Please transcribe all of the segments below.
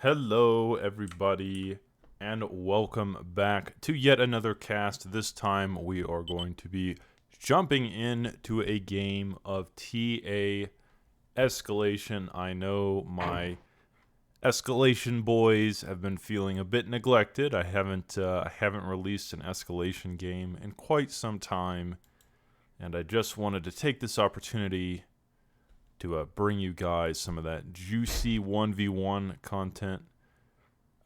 Hello, everybody, and welcome back to yet another cast. This time we are going to be jumping into a game of TA escalation. I know my escalation boys have been feeling a bit neglected. I haven't released an escalation game in quite some time, and I just wanted to take this opportunity to bring you guys some of that juicy 1v1 content.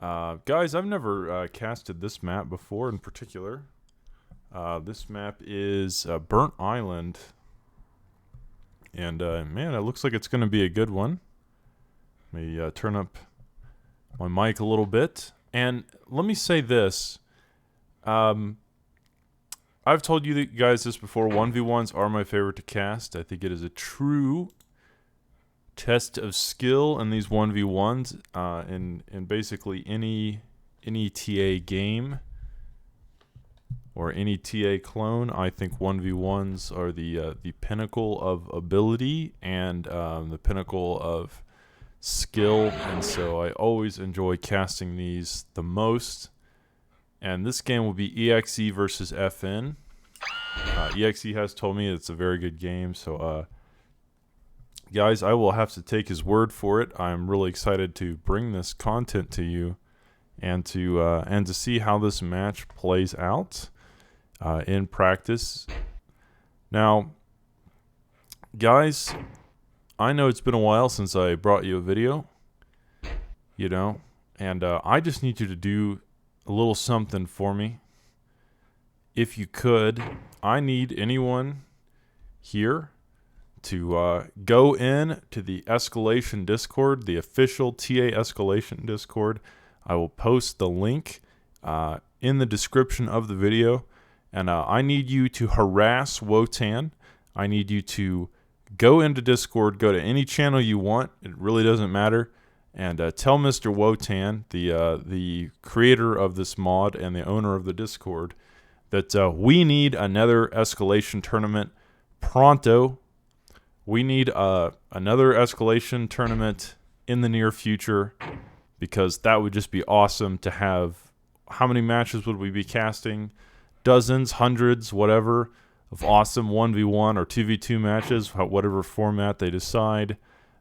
Guys, I've never casted this map before in particular. This map is Burnt Island. And man, it looks like it's going to be a good one. Let me turn up my mic a little bit. And let me say this. I've told you guys this before. 1v1s are my favorite to cast. I think it is a true test of skill in these 1v1s in basically any TA game or any TA clone. I think 1v1s are the pinnacle of ability and the pinnacle of skill, and so I always enjoy casting these the most. And this game will be EXE versus FN. EXE has told me it's a very good game, so guys, I will have to take his word for it. I'm really excited to bring this content to you and to see how this match plays out in practice. Now, guys, I know it's been a while since I brought you a video, and I just need you to do a little something for me. If you could, I need anyone here to go in to the escalation Discord, the official TA escalation Discord. I will post the link in the description of the video, and I need you to harass Wotan. I need you to go into Discord, go to any channel you want. It really doesn't matter, and tell Mr. Wotan, the creator of this mod and the owner of the Discord, that we need another escalation tournament pronto. We need another escalation tournament in the near future, because that would just be awesome to have. How many matches would we be casting? Dozens, hundreds, whatever, of awesome 1v1 or 2v2 matches, whatever format they decide.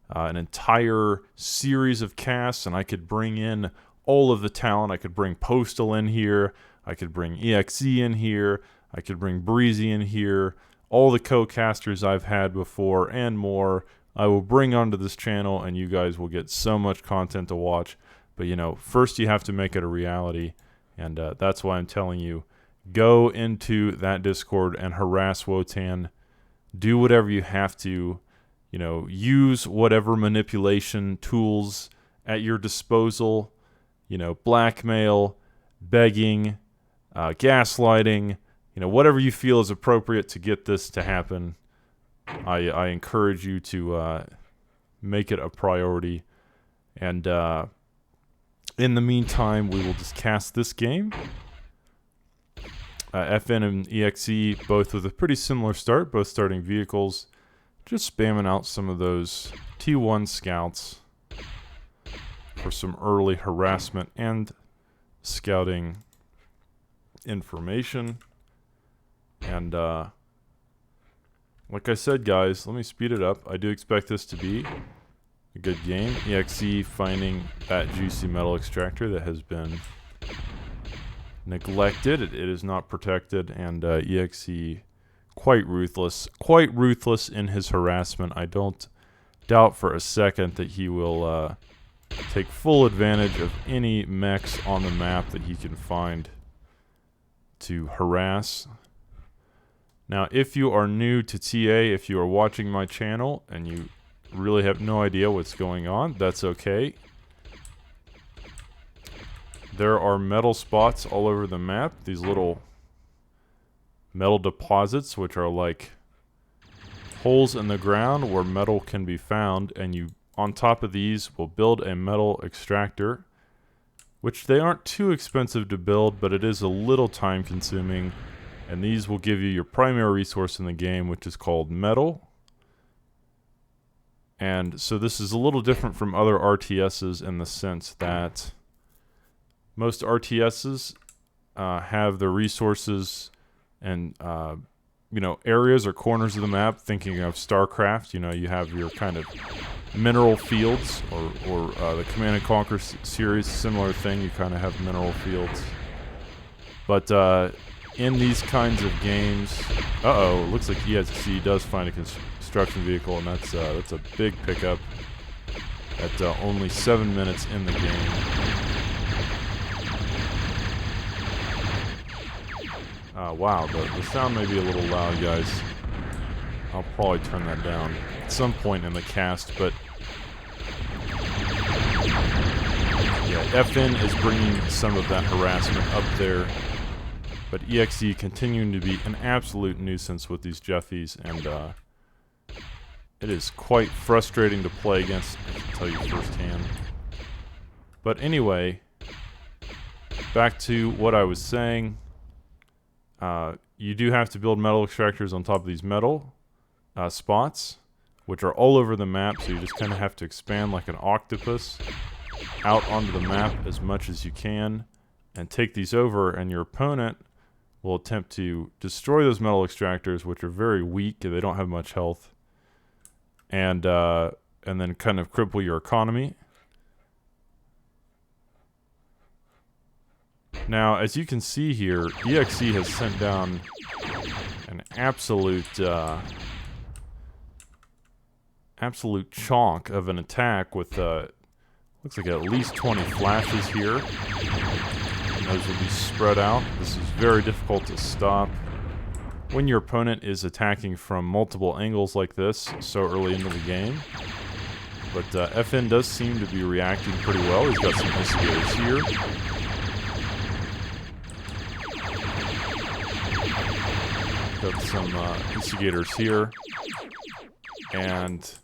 An entire series of casts, and I could bring in all of the talent. I could bring Postal in here. I could bring EXE in here. I could bring Breezy in here. All the co-casters I've had before and more, I will bring onto this channel, and you guys will get so much content to watch. But, first you have to make it a reality, and that's why I'm telling you, go into that Discord and harass Wotan. Do whatever you have to, use whatever manipulation tools at your disposal, blackmail, begging, gaslighting, whatever you feel is appropriate to get this to happen. I encourage you to make it a priority. And in the meantime, we will just cast this game. FN and EXE, both with a pretty similar start, both starting vehicles. Just spamming out some of those T1 scouts for some early harassment and scouting information. And like I said, guys, let me speed it up. I do expect this to be a good game. EXE finding that juicy metal extractor that has been neglected. It is not protected, and EXE quite ruthless in his harassment. I don't doubt for a second that he will take full advantage of any mechs on the map that he can find to harass. Now, if you are new to TA, if you are watching my channel and you really have no idea what's going on, that's okay. There are metal spots all over the map, these little metal deposits, which are like holes in the ground where metal can be found, and you, on top of these, will build a metal extractor, which they aren't too expensive to build, but it is a little time consuming. And these will give you your primary resource in the game, which is called metal. And so this is a little different from other RTSs in the sense that most RTSs have the resources and areas or corners of the map. Thinking of StarCraft, you have your kind of mineral fields, or the Command and Conquer series, similar thing. You kind of have mineral fields, but in these kinds of games, it looks like ESC does find a construction vehicle, and that's a big pickup at only 7 minutes in the game. Wow, the sound may be a little loud, guys. I'll probably turn that down at some point in the cast, but yeah, FN is bringing some of that harassment up there, but EXE continuing to be an absolute nuisance with these Jeffies, and it is quite frustrating to play against, I can tell you firsthand. But anyway, back to what I was saying. You do have to build metal extractors on top of these metal spots, which are all over the map, so you just kind of have to expand like an octopus out onto the map as much as you can and take these over, and your opponent will attempt to destroy those metal extractors, which are very weak, they don't have much health, and then kind of cripple your economy. Now, as you can see here, EXE has sent down an absolute chonk of an attack with, looks like at least 20 flashes here. And those will be spread out. This is very difficult to stop when your opponent is attacking from multiple angles like this so early into the game. But FN does seem to be reacting pretty well. He's got some instigators here. Got some instigators here, and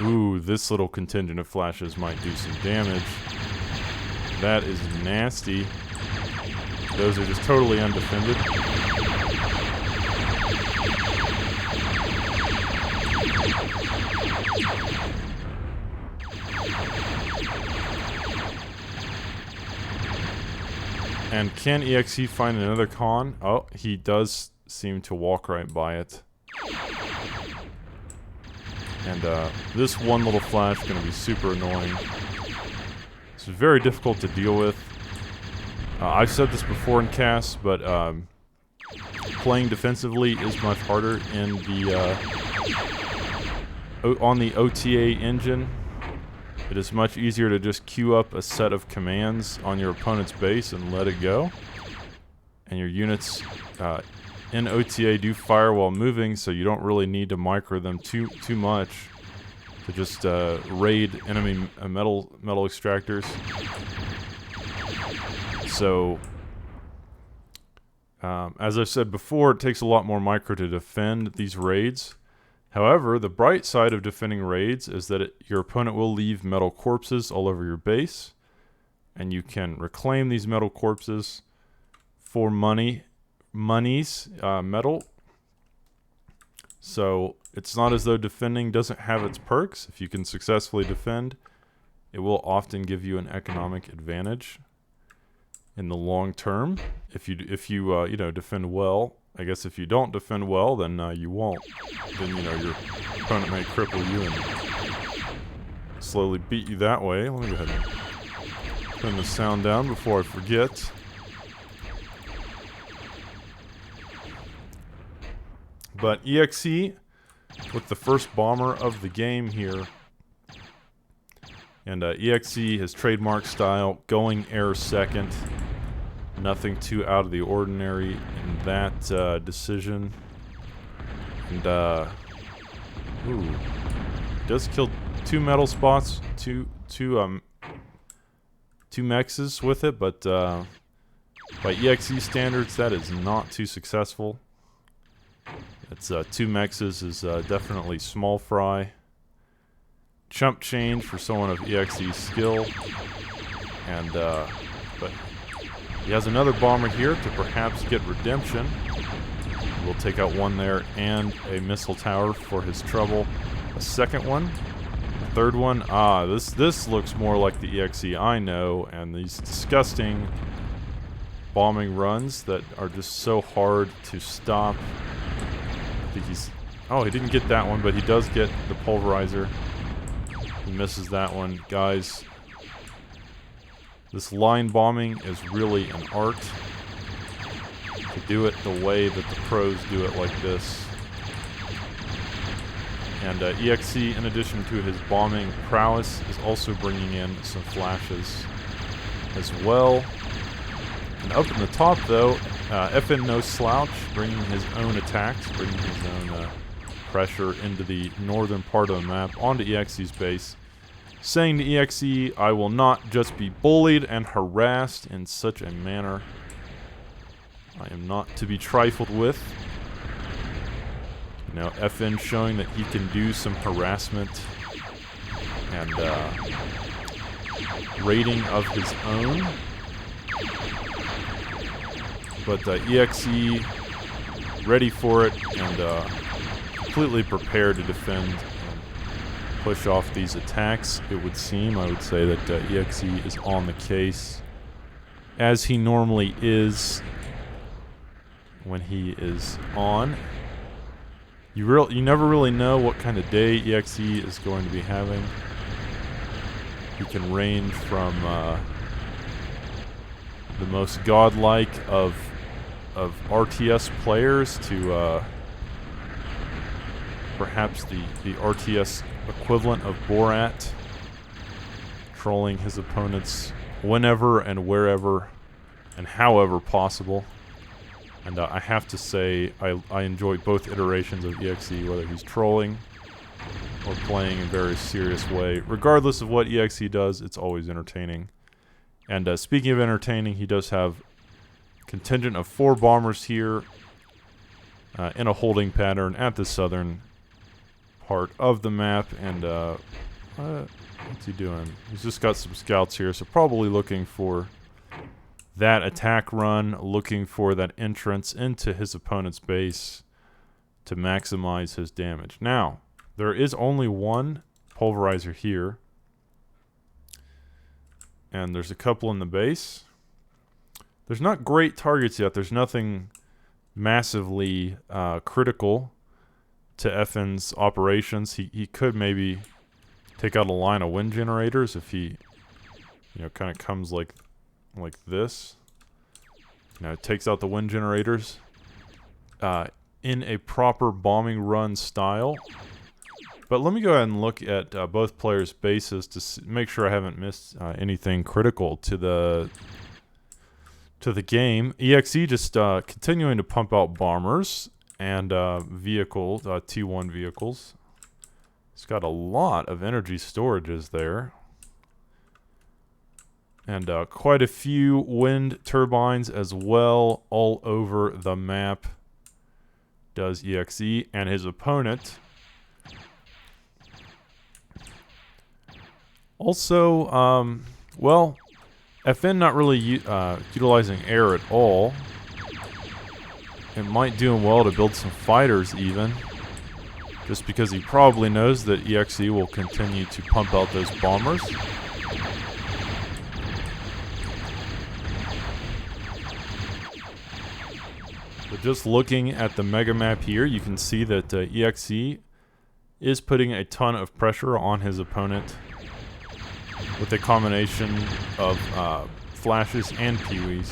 ooh, this little contingent of flashes might do some damage. That is nasty. Those are just totally undefended. And can EXE find another con? Oh, he does seem to walk right by it. And this one little flash is going to be super annoying. It's very difficult to deal with. I've said this before in casts, but playing defensively is much harder in the on the OTA engine. It is much easier to just queue up a set of commands on your opponent's base and let it go. And your units in OTA do fire while moving, so you don't really need to micro them too much to just raid enemy metal extractors. So, as I've said before, it takes a lot more micro to defend these raids. However, the bright side of defending raids is that your opponent will leave metal corpses all over your base, and you can reclaim these metal corpses for metal. So it's not as though defending doesn't have its perks. If you can successfully defend, it will often give you an economic advantage in the long term. If you defend well. I guess if you don't defend well, then you won't. Then, your opponent may cripple you and slowly beat you that way. Let me go ahead and turn the sound down before I forget. But EXE, with the first bomber of the game here, and EXE, his trademark style, going air second. Nothing too out of the ordinary in that decision. And, ooh. Does kill 2 metal spots, two mexes with it, but by EXE standards, that is not too successful. It's 2 mexes is definitely small fry. Chump change for someone of EXE's skill. And, but he has another bomber here to perhaps get redemption. We'll take out one there and a missile tower for his trouble. A second one. A third one. This looks more like the EXE I know, and these disgusting bombing runs that are just so hard to stop. I think he's... Oh, he didn't get that one, but he does get the pulverizer. He misses that one. Guys, this line bombing is really an art. To do it the way that the pros do it like this. And EXE, in addition to his bombing prowess, is also bringing in some flashes as well. And up in the top, though, FN No Slouch, bringing his own attacks, bringing his own pressure into the northern part of the map, onto EXE's base, saying to EXE, I will not just be bullied and harassed in such a manner. I am not to be trifled with. Now, FN showing that he can do some harassment and raiding of his own. But EXE ready for it and completely prepared to defend and push off these attacks, it would seem. I would say that EXE is on the case, as he normally is when he is on. You never really know what kind of day EXE is going to be having. He can range from the most godlike of RTS players to perhaps the RTS equivalent of Borat, trolling his opponents whenever and wherever and however possible. And I have to say, I enjoy both iterations of EXE, whether he's trolling or playing in a very serious way. Regardless of what EXE does, it's always entertaining. And speaking of entertaining, he does have a contingent of 4 bombers here in a holding pattern at the southern part of the map. And what's he doing? He's just got some scouts here, so probably looking for that attack run, looking for that entrance into his opponent's base to maximize his damage. Now, there is only one pulverizer here, and there's a couple in the base. There's not great targets yet. There's nothing massively critical to FN's operations. He could maybe take out a line of wind generators if he, kind of comes like this. It takes out the wind generators in a proper bombing run style. But let me go ahead and look at both players' bases to make sure I haven't missed anything critical to the game. EXE just continuing to pump out bombers and T1 vehicles. It's got a lot of energy storages there. And quite a few wind turbines as well all over the map does EXE. And his opponent also, well, FN not really utilizing air at all. It might do him well to build some fighters even, just because he probably knows that EXE will continue to pump out those bombers. But just looking at the mega map here, you can see that EXE is putting a ton of pressure on his opponent with a combination of flashes and peewees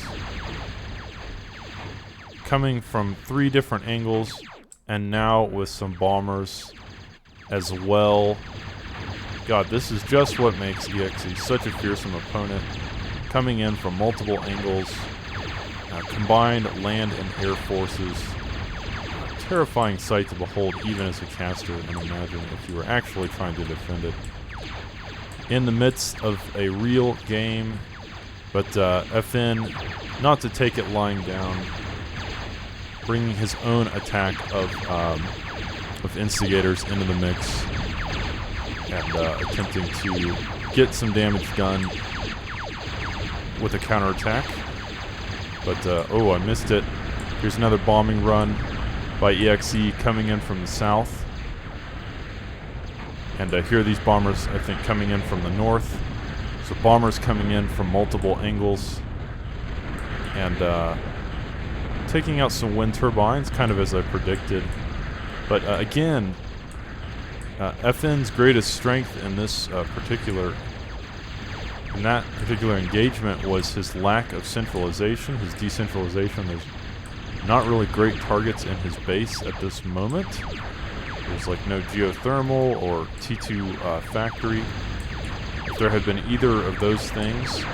coming from 3 different angles, and now with some bombers as well. God, this is just what makes EXE such a fearsome opponent, coming in from multiple angles. Combined land and air forces. Terrifying sight to behold even as a caster, and imagine if you were actually trying to defend it in the midst of a real game. But FN, not to take it lying down, bringing his own attack of instigators into the mix and attempting to get some damage done with a counterattack. But, oh, I missed it. Here's another bombing run. by EXE coming in from the south. And here are these bombers, I think, coming in from the north. So bombers coming in from multiple angles. And taking out some wind turbines, kind of as I predicted. But again, FN's greatest strength in this in that particular engagement was his lack of centralization, his decentralization. There's not really great targets in his base at this moment. There's like no geothermal or T2 factory. If there had been either of those things,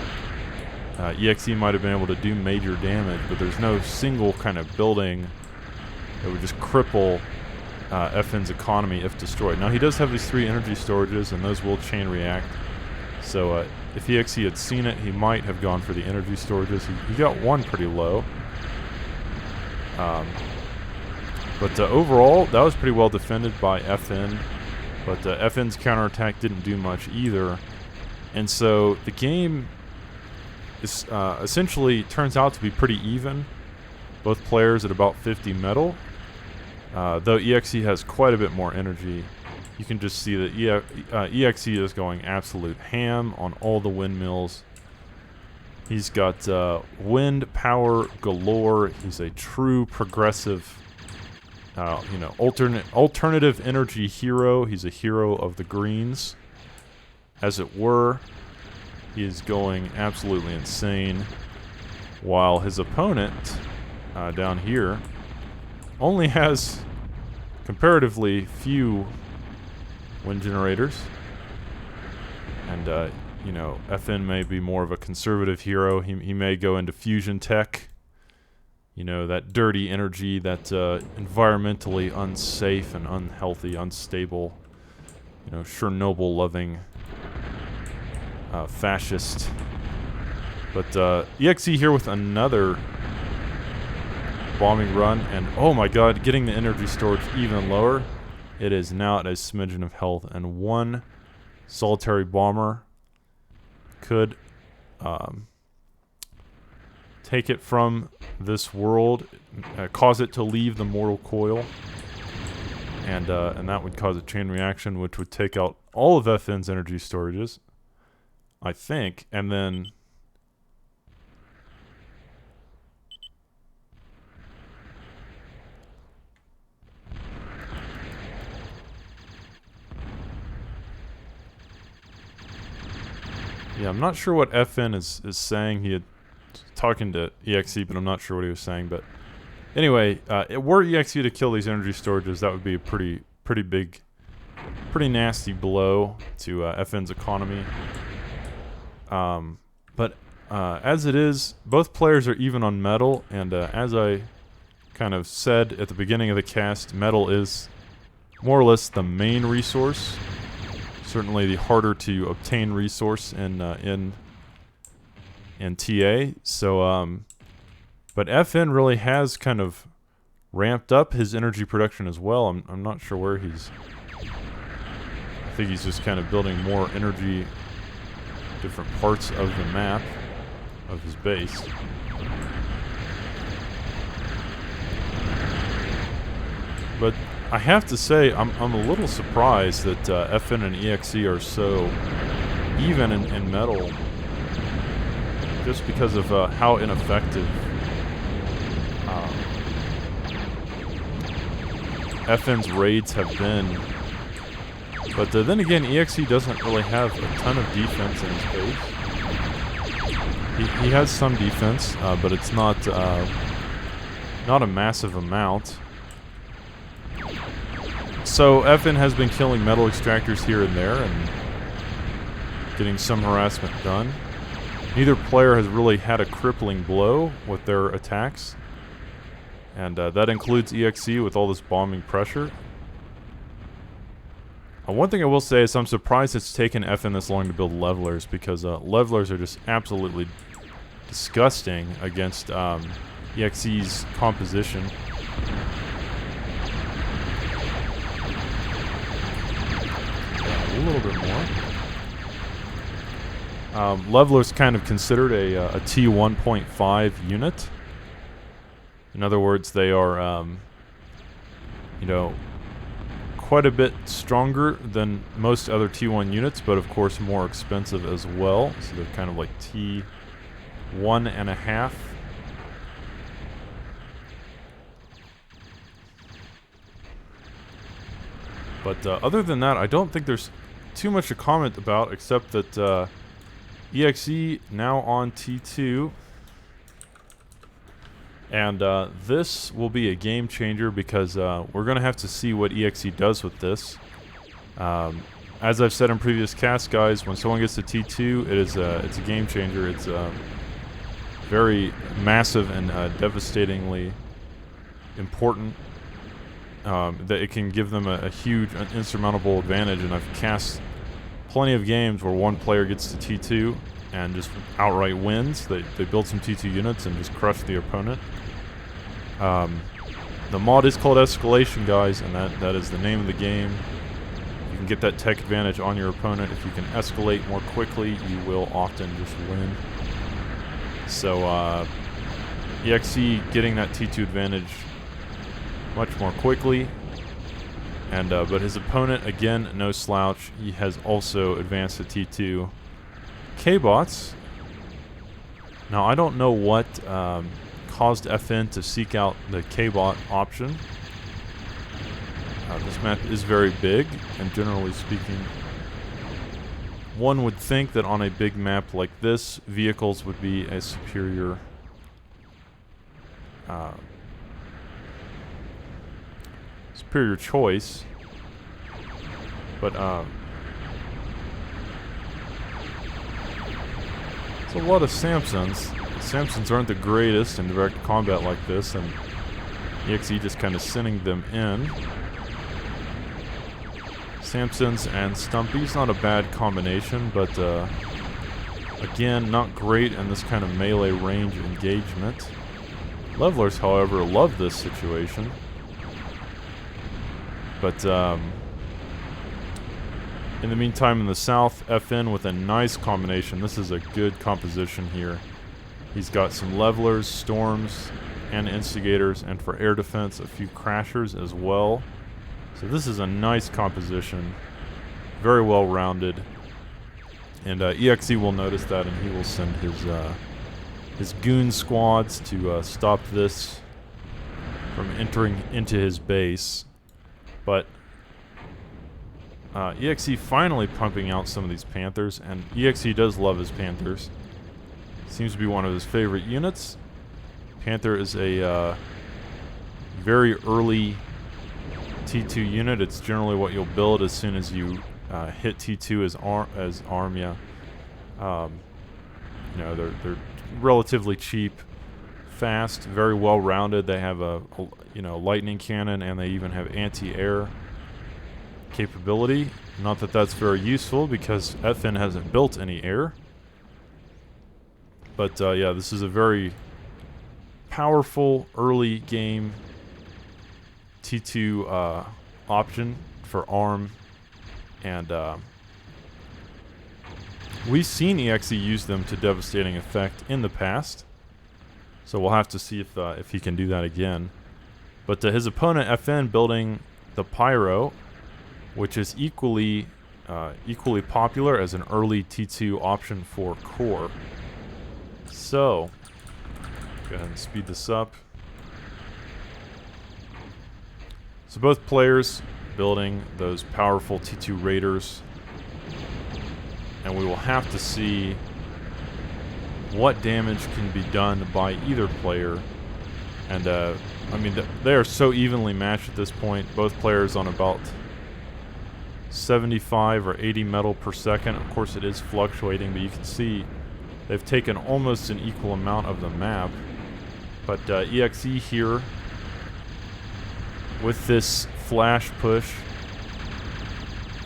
EXE might have been able to do major damage, but there's no single kind of building that would just cripple FN's economy if destroyed. Now he does have these 3 energy storages, and those will chain react. So if EXE had seen it, he might have gone for the energy storages. He got one pretty low. But overall, that was pretty well defended by FN. But FN's counterattack didn't do much either. And so the game is essentially turns out to be pretty even. Both players at about 50 metal. Though EXE has quite a bit more energy. You can just see that EXE is going absolute ham on all the windmills. He's got wind power galore. He's a true progressive, alternative energy hero. He's a hero of the greens, as it were. He is going absolutely insane, while his opponent down here only has comparatively few wind generators. And, FN may be more of a conservative hero. He may go into fusion tech. That dirty energy, that environmentally unsafe and unhealthy, unstable, Chernobyl-loving fascist. But EXE here with another bombing run, and oh my god, getting the energy storage even lower. It is now at a smidgen of health, and one solitary bomber could take it from this world, cause it to leave the mortal coil, and that would cause a chain reaction, which would take out all of FN's energy storages, I think, and then yeah, I'm not sure what FN is saying. He had talking to EXE, but I'm not sure what he was saying. But anyway, were EXE to kill these energy storages, that would be a pretty big, pretty nasty blow to FN's economy. But as it is, both players are even on metal, and as I kind of said at the beginning of the cast, metal is more or less the main resource. Certainly the harder to obtain resource in TA. So, but FN really has kind of ramped up his energy production as well. I'm not sure where he's. I think he's just kind of building more energy, different parts of the map of his base. But I have to say, I'm a little surprised that FN and EXE are so even in metal, just because of how ineffective FN's raids have been. But then again, EXE doesn't really have a ton of defense in his base. He has some defense, but it's not a massive amount. So FN has been killing metal extractors here and there and getting some harassment done. Neither player has really had a crippling blow with their attacks. And that includes EXE with all this bombing pressure. One thing I will say is I'm surprised it's taken FN this long to build levelers, because levelers are just absolutely disgusting against EXE's composition. A little bit more. Leveler's kind of considered a T1.5 unit. In other words, they are you know, quite a bit stronger than most other T1 units, but of course more expensive as well. So they're kind of like T1.5. But other than that, I don't think there's too much to comment about, except that EXE now on T2. And this will be a game changer because we're going to have to see what EXE does with this. As I've said in previous casts, guys, when someone gets to T2, it's a game changer. It's very massive and devastatingly important. That it can give them a huge, insurmountable advantage. And I've cast plenty of games where one player gets to T2 and just outright wins. They build some T2 units and just crush the opponent. The mod is called Escalation, guys, and that is the name of the game. You can get that tech advantage on your opponent. If you can escalate more quickly, you will often just win. So EXE getting that T2 advantage much more quickly. And but his opponent, again, no slouch. He has also advanced to T2. K-bots. Now, I don't know what caused FN to seek out the K-bot option. This map is very big, and generally speaking, one would think that on a big map like this, vehicles would be a superior choice. But it's a lot of Samsons. Samsons aren't the greatest in direct combat like this, and EXE just kind of sending them in. Samsons and Stumpies, not a bad combination, but again, not great in this kind of melee range engagement. Levelers, however, love this situation. But in the meantime, in the south, FN with a nice combination. This is a good composition here. He's got some levelers, storms, and instigators, and for air defense, a few crashers as well. So this is a nice composition, very well rounded. And EXE will notice that, and he will send his goon squads to stop this from entering into his base. But EXE finally pumping out some of these Panthers, and EXE does love his Panthers. Seems to be one of his favorite units. Panther is a very early T2 unit. It's generally what you'll build as soon as you hit T2 as ARM. Yeah, you know, they're relatively cheap, fast, very well rounded. They have a lightning cannon, and they even have anti-air capability. Not that that's very useful because FN hasn't built any air. But yeah, this is a very powerful early game T2 option for ARM, and we've seen EXE use them to devastating effect in the past, so we'll have to see if he can do that again. But his opponent FN building the Pyro, which is equally popular as an early T2 option for core. So go ahead and speed this up. So both players building those powerful T2 Raiders, and we will have to see what damage can be done by either player. And I mean, they are so evenly matched at this point. Both players on about 75 or 80 metal per second. Of course, it is fluctuating, but you can see they've taken almost an equal amount of the map. But EXE here with this flash push,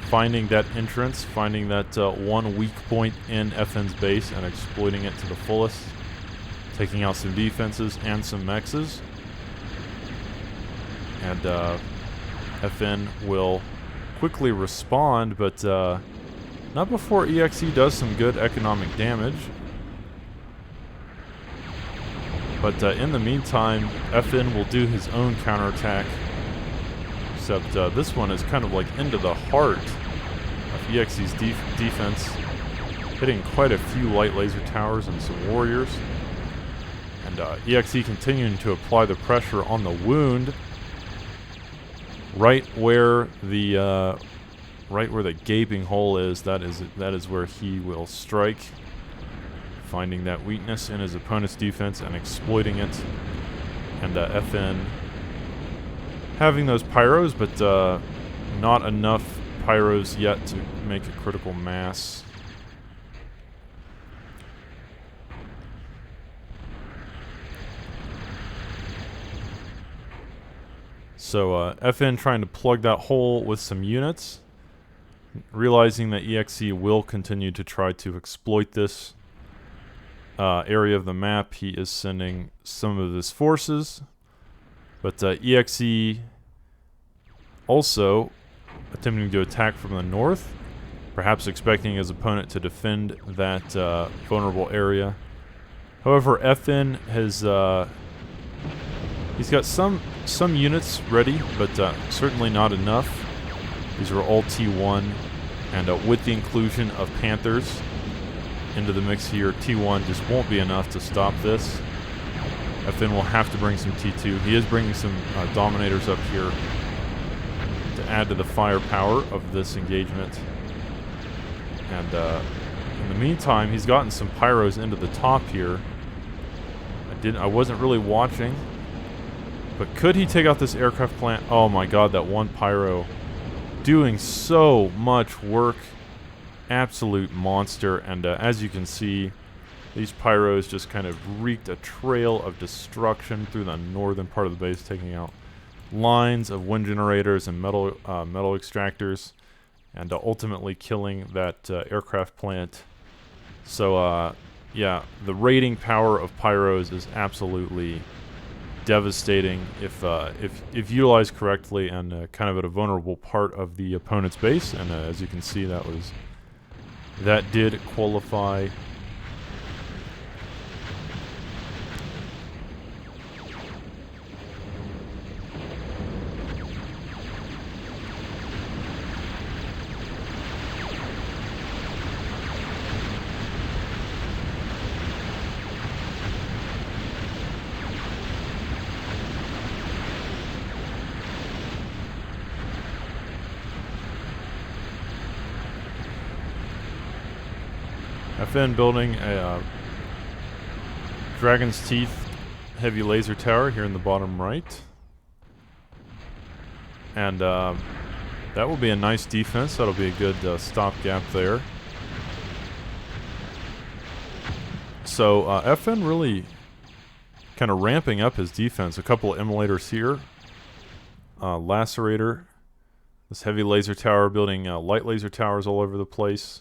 finding that entrance, finding that one weak point in FN's base and exploiting it to the fullest, taking out some defenses and some mexes. And FN will quickly respond, but not before EXE does some good economic damage. But in the meantime, FN will do his own counterattack except this one is kind of like into the heart of EXE's defense, hitting quite a few light laser towers and some warriors. And EXE continuing to apply the pressure on the wound, right where the gaping hole is. That is where he will strike, finding that weakness in his opponent's defense and exploiting it. And FN having those pyros, but not enough pyros yet to make a critical mass. So FN trying to plug that hole with some units, realizing that EXE will continue to try to exploit this area of the map. He is sending some of his forces, but EXE also attempting to attack from the north, perhaps expecting his opponent to defend that vulnerable area. However, FN has he's got some units ready, but certainly not enough. These are all T1, and with the inclusion of Panthers into the mix here, T1 just won't be enough to stop this. FN will have to bring some T2. He is bringing some Dominators up here to add to the firepower of this engagement. And in the meantime, he's gotten some pyros into the top here. I wasn't really watching, but could he take out this aircraft plant? Oh my god, that one pyro doing so much work. Absolute monster. And as you can see, these pyros just kind of wreaked a trail of destruction through the northern part of the base, taking out lines of wind generators and metal extractors, and ultimately killing that aircraft plant. So yeah, the rating power of pyros is absolutely devastating if utilized correctly and kind of at a vulnerable part of the opponent's base. And as you can see, that did qualify. FN building a Dragon's Teeth heavy laser tower here in the bottom right. And that will be a nice defense. That'll be a good stopgap there. So FN really kind of ramping up his defense. A couple of immolators here. Lacerator. This heavy laser tower building light laser towers all over the place.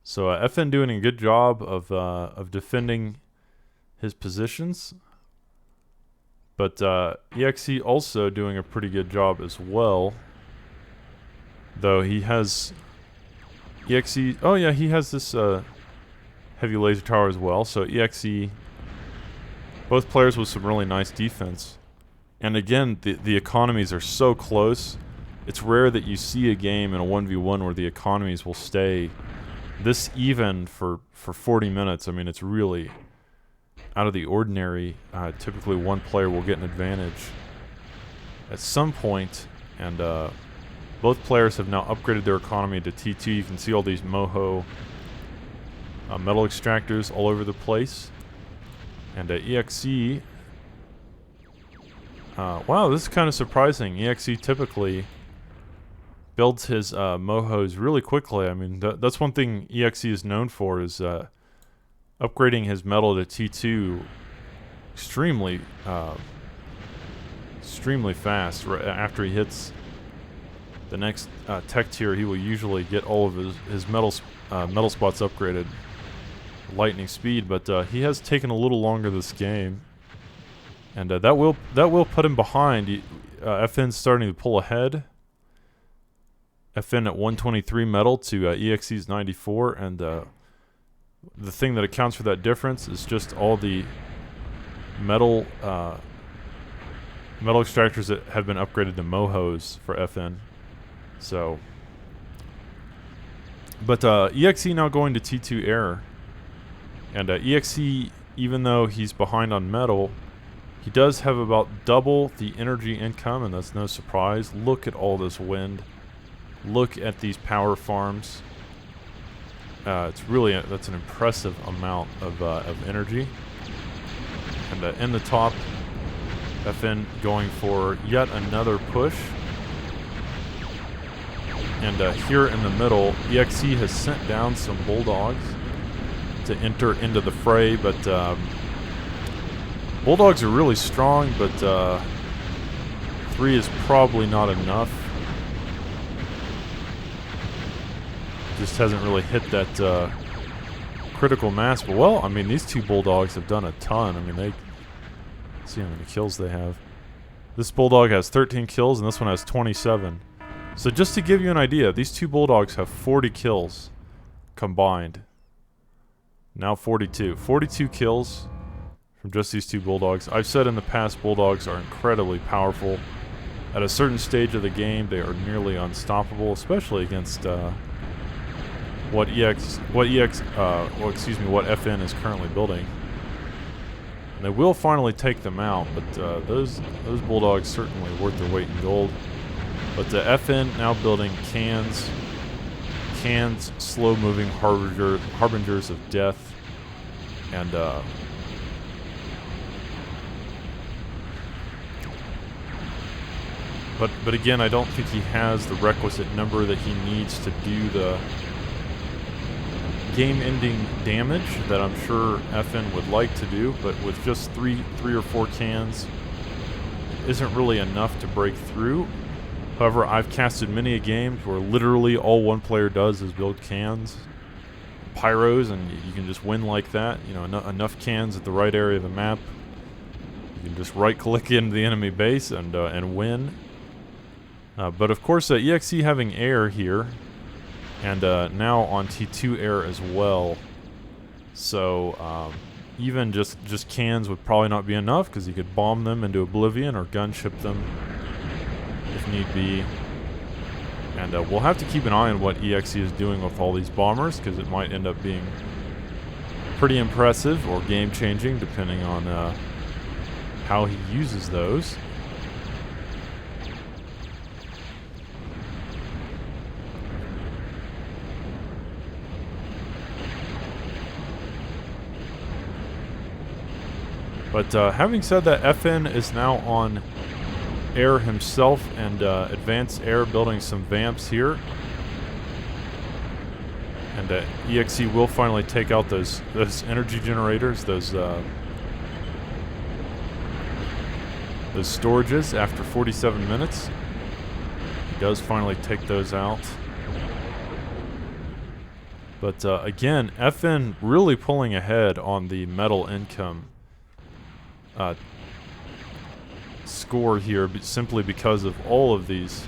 So FN doing a good job of defending his positions, but EXE also doing a pretty good job as well. Though he has EXE. Oh yeah, he has this heavy laser tower as well. So EXE, both players with some really nice defense. And again, the economies are so close. It's rare that you see a game in a 1v1 where the economies will stay this even for 40 minutes. I mean, it's really out of the ordinary. Typically one player will get an advantage at some point, and both players have now upgraded their economy to T2. You can see all these Moho metal extractors all over the place. And EXE, wow, this is kind of surprising. EXE typically builds his Mohos really quickly. I mean, that's one thing EXE is known for, is upgrading his metal to T2 extremely fast. Right after he hits the next tech tier, he will usually get all of his metal spots upgraded lightning speed. But he has taken a little longer this game, and that will put him behind. FN's starting to pull ahead. FN at 123 metal to EXE's 94, and the thing that accounts for that difference is just all the metal metal extractors that have been upgraded to mohos for FN. So, but EXE now going to T2 air, and EXE, even though he's behind on metal, he does have about double the energy income, and that's no surprise. Look at all this wind. Look at these power farms. It's really that's an impressive amount of energy. And in the top, FN going for yet another push. And here in the middle, EXE has sent down some bulldogs to enter into the fray, but bulldogs are really strong, but 3 is probably not enough. Just hasn't really hit that critical mass. But well, I mean, these 2 bulldogs have done a ton. I mean, they see how many kills they have. This bulldog has 13 kills, and this one has 27. So just to give you an idea, these 2 bulldogs have 40 kills combined. Now 42. 42 kills from just these 2 bulldogs. I've said in the past, bulldogs are incredibly powerful. At a certain stage of the game, they are nearly unstoppable, especially against what FN is currently building. And they will finally take them out, but those bulldogs certainly worth their weight in gold. But the FN now building cans, slow-moving harbingers of death, and but again, I don't think he has the requisite number that he needs to do the game-ending damage that I'm sure FN would like to do. But with just three or four cans, it isn't really enough to break through. However, I've casted many a games where literally all one player does is build cans, pyros, and you can just win like that. You know, enough cans at the right area of the map. You can just right-click into the enemy base and win. But of course, EXE having air here, and now on T2 air as well. So even just cans would probably not be enough, because you could bomb them into oblivion or gunship them if need be. And we'll have to keep an eye on what EXE is doing with all these bombers, because it might end up being pretty impressive or game-changing, depending on how he uses those. But having said that, FN is now on air himself, and advanced air building some vamps here. And EXE will finally take out those energy generators, those storages after 47 minutes. He does finally take those out. But again, FN really pulling ahead on the metal income score here, simply because of all of these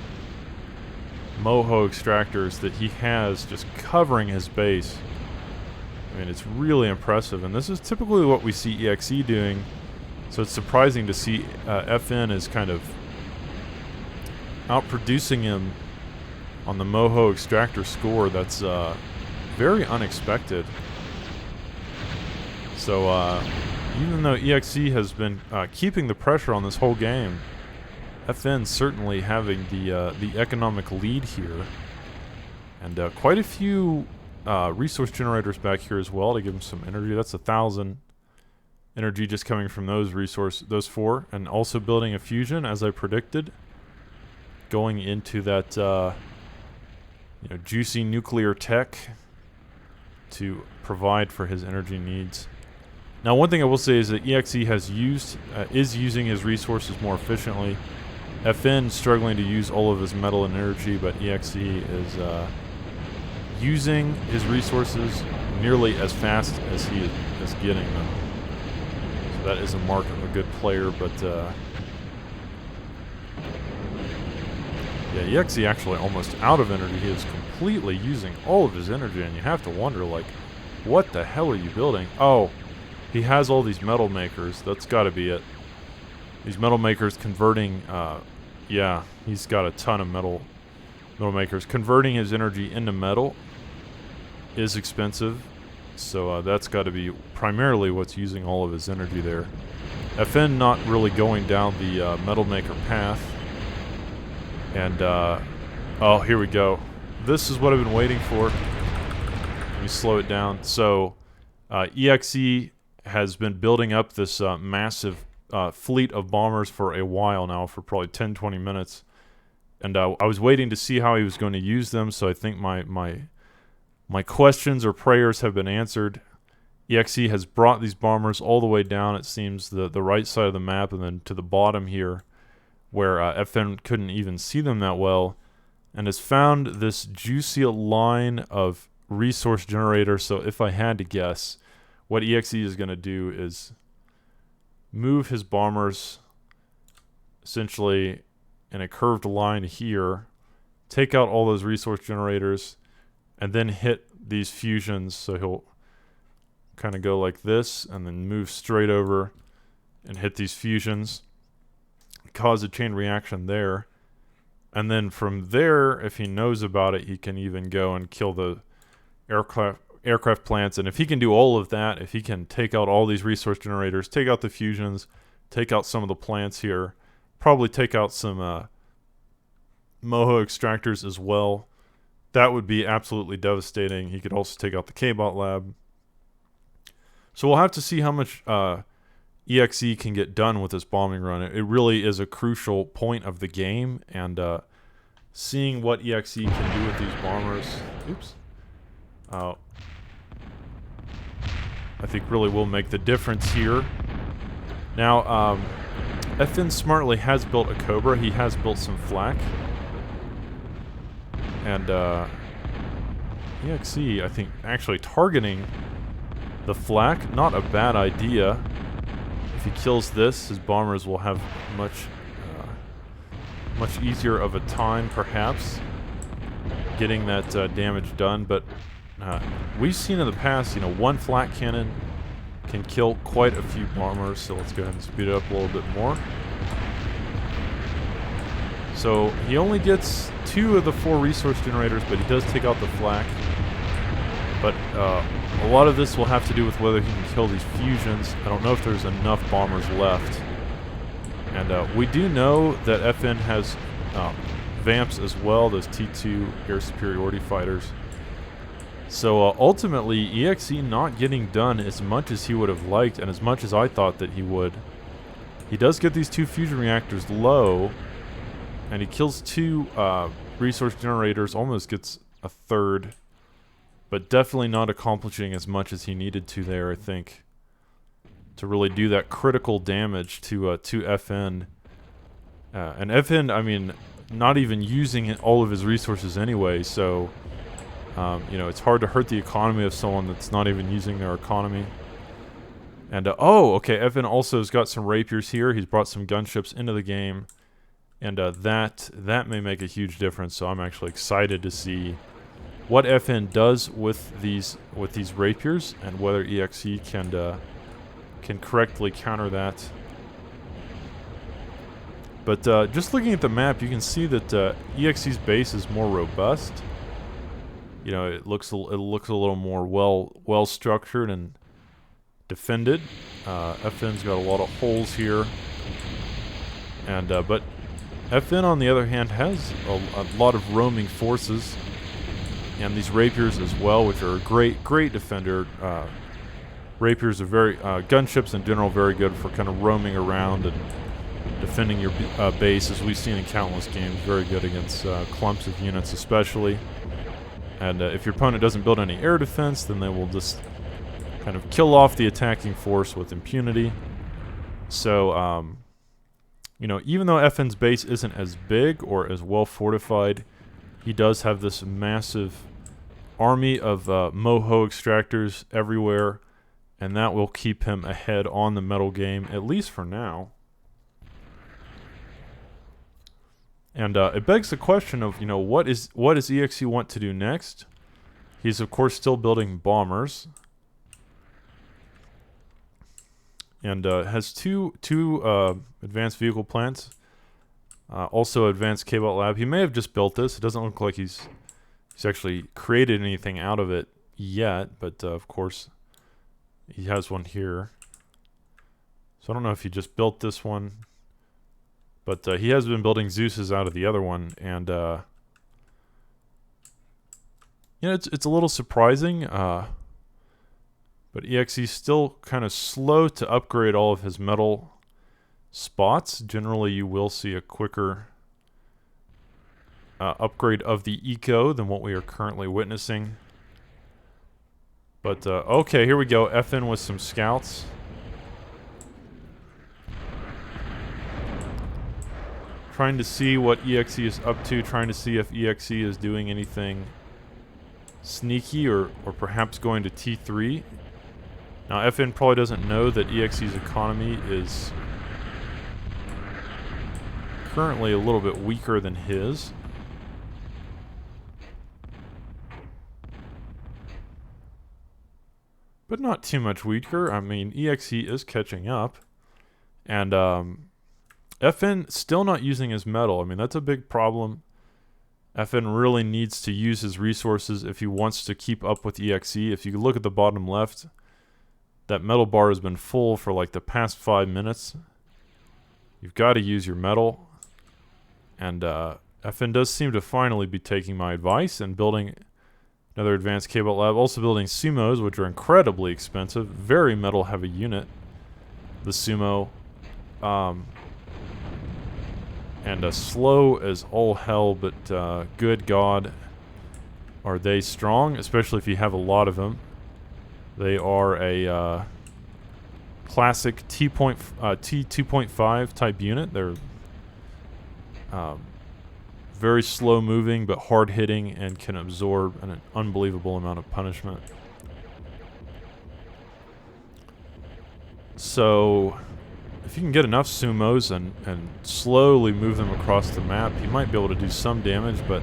moho extractors that he has just covering his base. I mean, it's really impressive, and this is typically what we see EXE doing, so it's surprising to see FN is kind of outproducing him on the moho extractor score. That's very unexpected. So even though EXE has been keeping the pressure on this whole game, FN certainly having the economic lead here, and quite a few resource generators back here as well to give him some energy. That's 1,000 energy just coming from those four, and also building a fusion as I predicted, going into that juicy nuclear tech to provide for his energy needs. Now, one thing I will say is that EXE is using his resources more efficiently. FN struggling to use all of his metal and energy, but EXE is using his resources nearly as fast as he is getting them. So that is a mark of a good player, but yeah, EXE actually almost out of energy. He is completely using all of his energy, and you have to wonder, like, what the hell are you building? Oh, he has all these metal makers. That's got to be it. These metal makers converting, yeah, he's got a ton of metal makers. Converting his energy into metal is expensive, so that's got to be primarily what's using all of his energy there. FN not really going down the metal maker path, and oh, here we go. This is what I've been waiting for. Let me slow it down. So EXE has been building up this massive fleet of bombers for a while now, for probably 10-20 minutes, and I was waiting to see how he was going to use them. So I think my questions or prayers have been answered. EXE has brought these bombers all the way down, it seems, the right side of the map, and then to the bottom here, where FN couldn't even see them that well, and has found this juicy line of resource generators. So if I had to guess, what EXE is going to do is move his bombers essentially in a curved line here, take out all those resource generators, and then hit these fusions. So he'll kind of go like this and then move straight over and hit these fusions, cause a chain reaction there. And then from there, if he knows about it, he can even go and kill the aircraft plants. And if he can do all of that, if he can take out all these resource generators, take out the fusions, take out some of the plants here, probably take out some Moho extractors as well, that would be absolutely devastating. He could also take out the K-Bot lab. So we'll have to see how much EXE can get done with this bombing run. It really is a crucial point of the game, and seeing what EXE can do with these bombers, I think really will make the difference here. Now, FN smartly has built a Cobra. He has built some flak. And EXE, I think, actually targeting the flak, not a bad idea. If he kills this, his bombers will have much easier of a time, perhaps, getting that damage done. But we've seen in the past, one flak cannon can kill quite a few bombers. So let's go ahead and speed it up a little bit more. So he only gets 2 of the 4 resource generators, but he does take out the flak. But a lot of this will have to do with whether he can kill these fusions. I don't know if there's enough bombers left. And we do know that FN has Vamps as well, those T2 air superiority fighters. So ultimately, EXE not getting done as much as he would have liked and as much as I thought that he would. He does get these 2 fusion reactors low, and he kills 2 resource generators, almost gets a third, but definitely not accomplishing as much as he needed to there, I think, to really do that critical damage to FN. And FN, I mean, not even using all of his resources anyway, so it's hard to hurt the economy of someone that's not even using their economy. And oh, okay, FN also has got some rapiers here. He's brought some gunships into the game, and that may make a huge difference. So I'm actually excited to see what FN does with these rapiers, and whether EXE can correctly counter that. But just looking at the map, you can see that EXE's base is more robust. It looks a little more well structured and defended. FN's got a lot of holes here, and but FN on the other hand has a lot of roaming forces, and these rapiers as well, which are a great defender. Rapiers are very gunships in general very good for kind of roaming around and defending your base, as we've seen in countless games. Very good against clumps of units, especially. And if your opponent doesn't build any air defense, then they will just kind of kill off the attacking force with impunity. So, even though FN's base isn't as big or as well fortified, he does have this massive army of Moho extractors everywhere, and that will keep him ahead on the metal game, at least for now. And it begs the question of, what does EXE want to do next? He's, of course, still building bombers. and has two advanced vehicle plants. Also advanced K-Bot lab. He may have just built this. It doesn't look like he's actually created anything out of it yet, but of course he has one here. So I don't know if he just built this one, but he has been building Zeus's out of the other one, and you know, it's a little surprising, but EXE's still kind of slow to upgrade all of his metal spots. Generally, you will see a quicker upgrade of the eco than what we are currently witnessing. But okay, here we go. FN with some scouts. Trying to see what EXE is up to, trying to see if EXE is doing anything sneaky or perhaps going to T3. Now, FN probably doesn't know that EXE's economy is currently a little bit weaker than his. But not too much weaker. I mean, EXE is catching up. And FN still not using his metal. I mean, that's a big problem. FN really needs to use his resources if he wants to keep up with EXE. If you look at the bottom left, that metal bar has been full for like the past 5 minutes. You've got to use your metal. And FN does seem to finally be taking my advice and building another advanced K-Bot lab. Also building sumos, which are incredibly expensive. Very metal heavy unit. The sumo. And slow as all hell, but good God, are they strong, especially if you have a lot of them. They are a classic T2.5 type unit. They're very slow moving, but hard hitting, and can absorb an unbelievable amount of punishment. So if you can get enough sumos and slowly move them across the map, you might be able to do some damage, but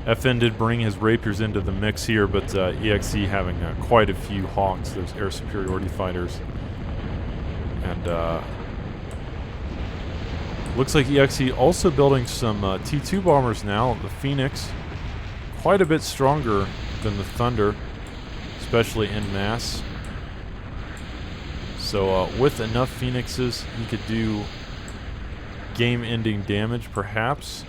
FN did bring his rapiers into the mix here, but EXE having quite a few Hawks, those air superiority fighters. And looks like EXE also building some T2 bombers now. The Phoenix, quite a bit stronger than the Thunder, especially in mass. So with enough Phoenixes, he could do game-ending damage, perhaps.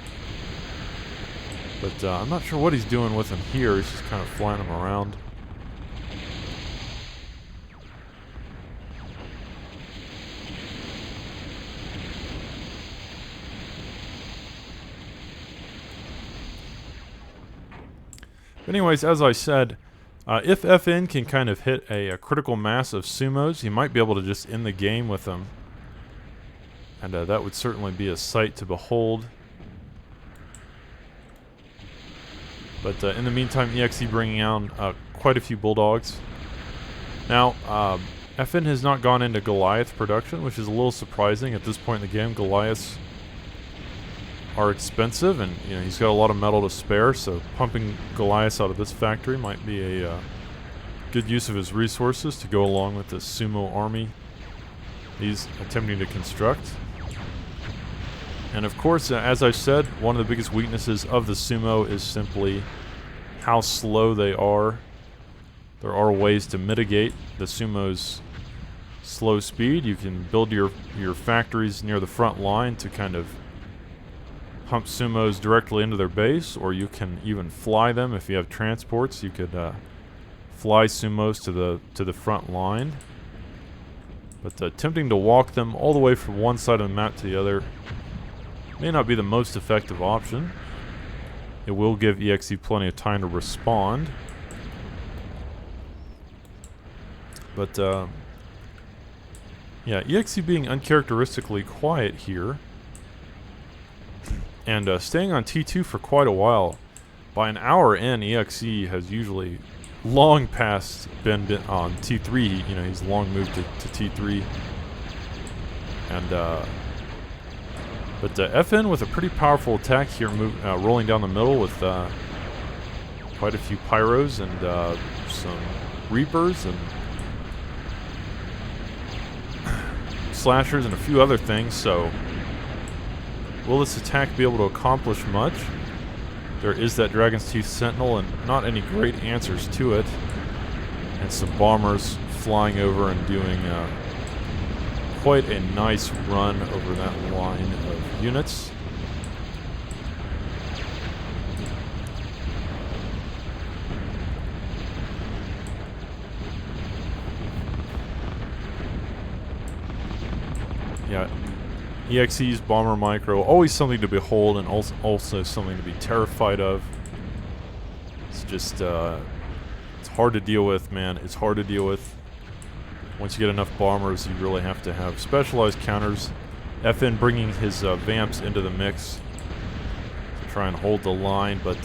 But I'm not sure what he's doing with them here. He's just kind of flying them around. But anyways, as I said, if FN can kind of hit a critical mass of sumos, he might be able to just end the game with them. And that would certainly be a sight to behold. But in the meantime, EXE bringing out quite a few Bulldogs. Now, FN has not gone into Goliath production, which is a little surprising at this point in the game. Goliaths are expensive, and you know he's got a lot of metal to spare, so pumping Goliaths out of this factory might be a good use of his resources to go along with the sumo army he's attempting to construct. And of course, as I said, one of the biggest weaknesses of the sumo is simply how slow they are. There are ways to mitigate the sumo's slow speed. You can build your factories near the front line to kind of pump sumos directly into their base, or you can even fly them if you have transports. You could fly sumos to the front line, but attempting to walk them all the way from one side of the map to the other may not be the most effective option. It will give EXE plenty of time to respond, but yeah, EXE being uncharacteristically quiet here. And staying on T2 for quite a while. By an hour in, EXE has usually long past been on T3. You know, he's long moved to T3. And but FN with a pretty powerful attack here, rolling down the middle with quite a few pyros and some reapers, and slashers and a few other things, so will this attack be able to accomplish much? There is that Dragon's Teeth Sentinel and not any great answers to it. And some bombers flying over and doing quite a nice run over that line of units. Yeah, EXE's Bomber Micro, always something to behold and also something to be terrified of. It's just, it's hard to deal with, man. It's hard to deal with. Once you get enough bombers, you really have to have specialized counters. FN bringing his Vamps into the mix to try and hold the line, but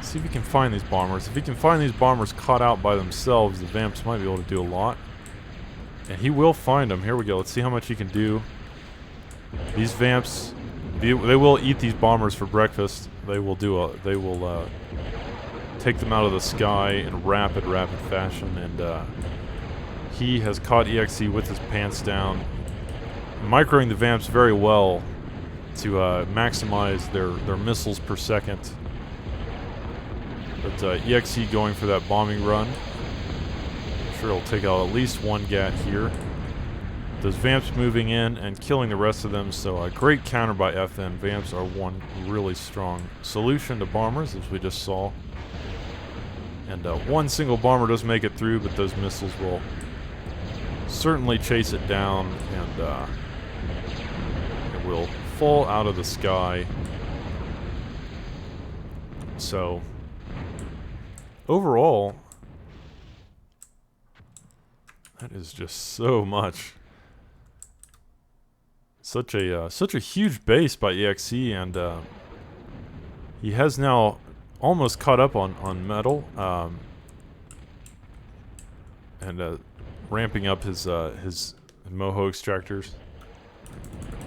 see if he can find these bombers. If he can find these bombers caught out by themselves, the Vamps might be able to do a lot. And he will find them. Here we go. Let's see how much he can do. These Vamps, they will eat these bombers for breakfast. They will take them out of the sky in rapid fashion, and he has caught EXE with his pants down, microing the Vamps very well to maximize their missiles per second. But EXE going for that bombing run. I'm sure he'll take out at least one GAT here. Those Vamps moving in and killing the rest of them, so a great counter by FN. Vamps are one really strong solution to bombers, as we just saw. And one single bomber does make it through, but those missiles will certainly chase it down, and it will fall out of the sky. So, overall, that is just so much. Such a huge base by EXE, and he has now almost caught up on metal, and ramping up his Moho extractors.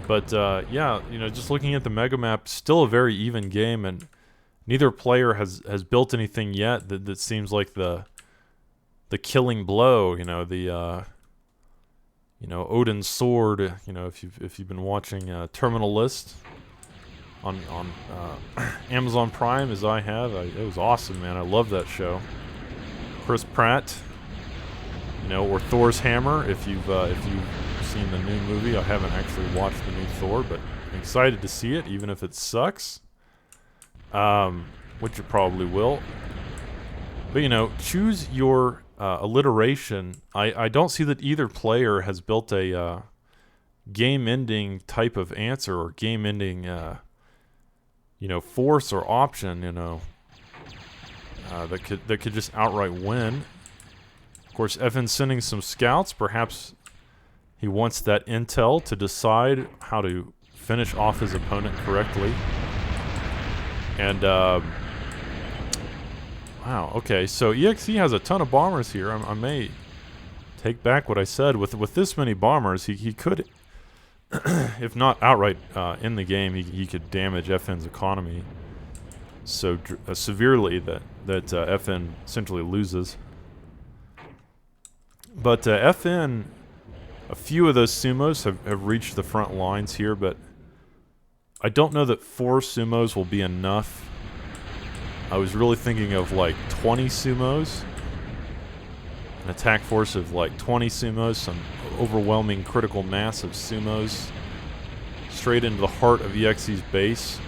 But yeah, you know, just looking at the mega map, still a very even game, and neither player has built anything yet that seems like the killing blow. You know, the you know, Odin's sword. You know, if you've been watching Terminal List on Amazon Prime, as I have, it was awesome, man. I love that show. Chris Pratt, you know, or Thor's hammer. If you've seen the new movie, I haven't actually watched the new Thor, but I'm excited to see it, even if it sucks. Which it probably will. But you know, choose your alliteration. I don't see that either player has built a game-ending type of answer or game-ending, you know, force or option. You know, that could just outright win. Of course, FN's sending some scouts. Perhaps he wants that intel to decide how to finish off his opponent correctly. And wow, okay, so EXE has a ton of bombers here. I may take back what I said. With this many bombers, he could, if not outright in the game, he could damage FN's economy so severely that FN essentially loses. But FN, a few of those sumos have reached the front lines here, but I don't know that 4 sumos will be enough. I was really thinking of like 20 sumos, an attack force of like 20 sumos, some overwhelming critical mass of sumos straight into the heart of EXE's base.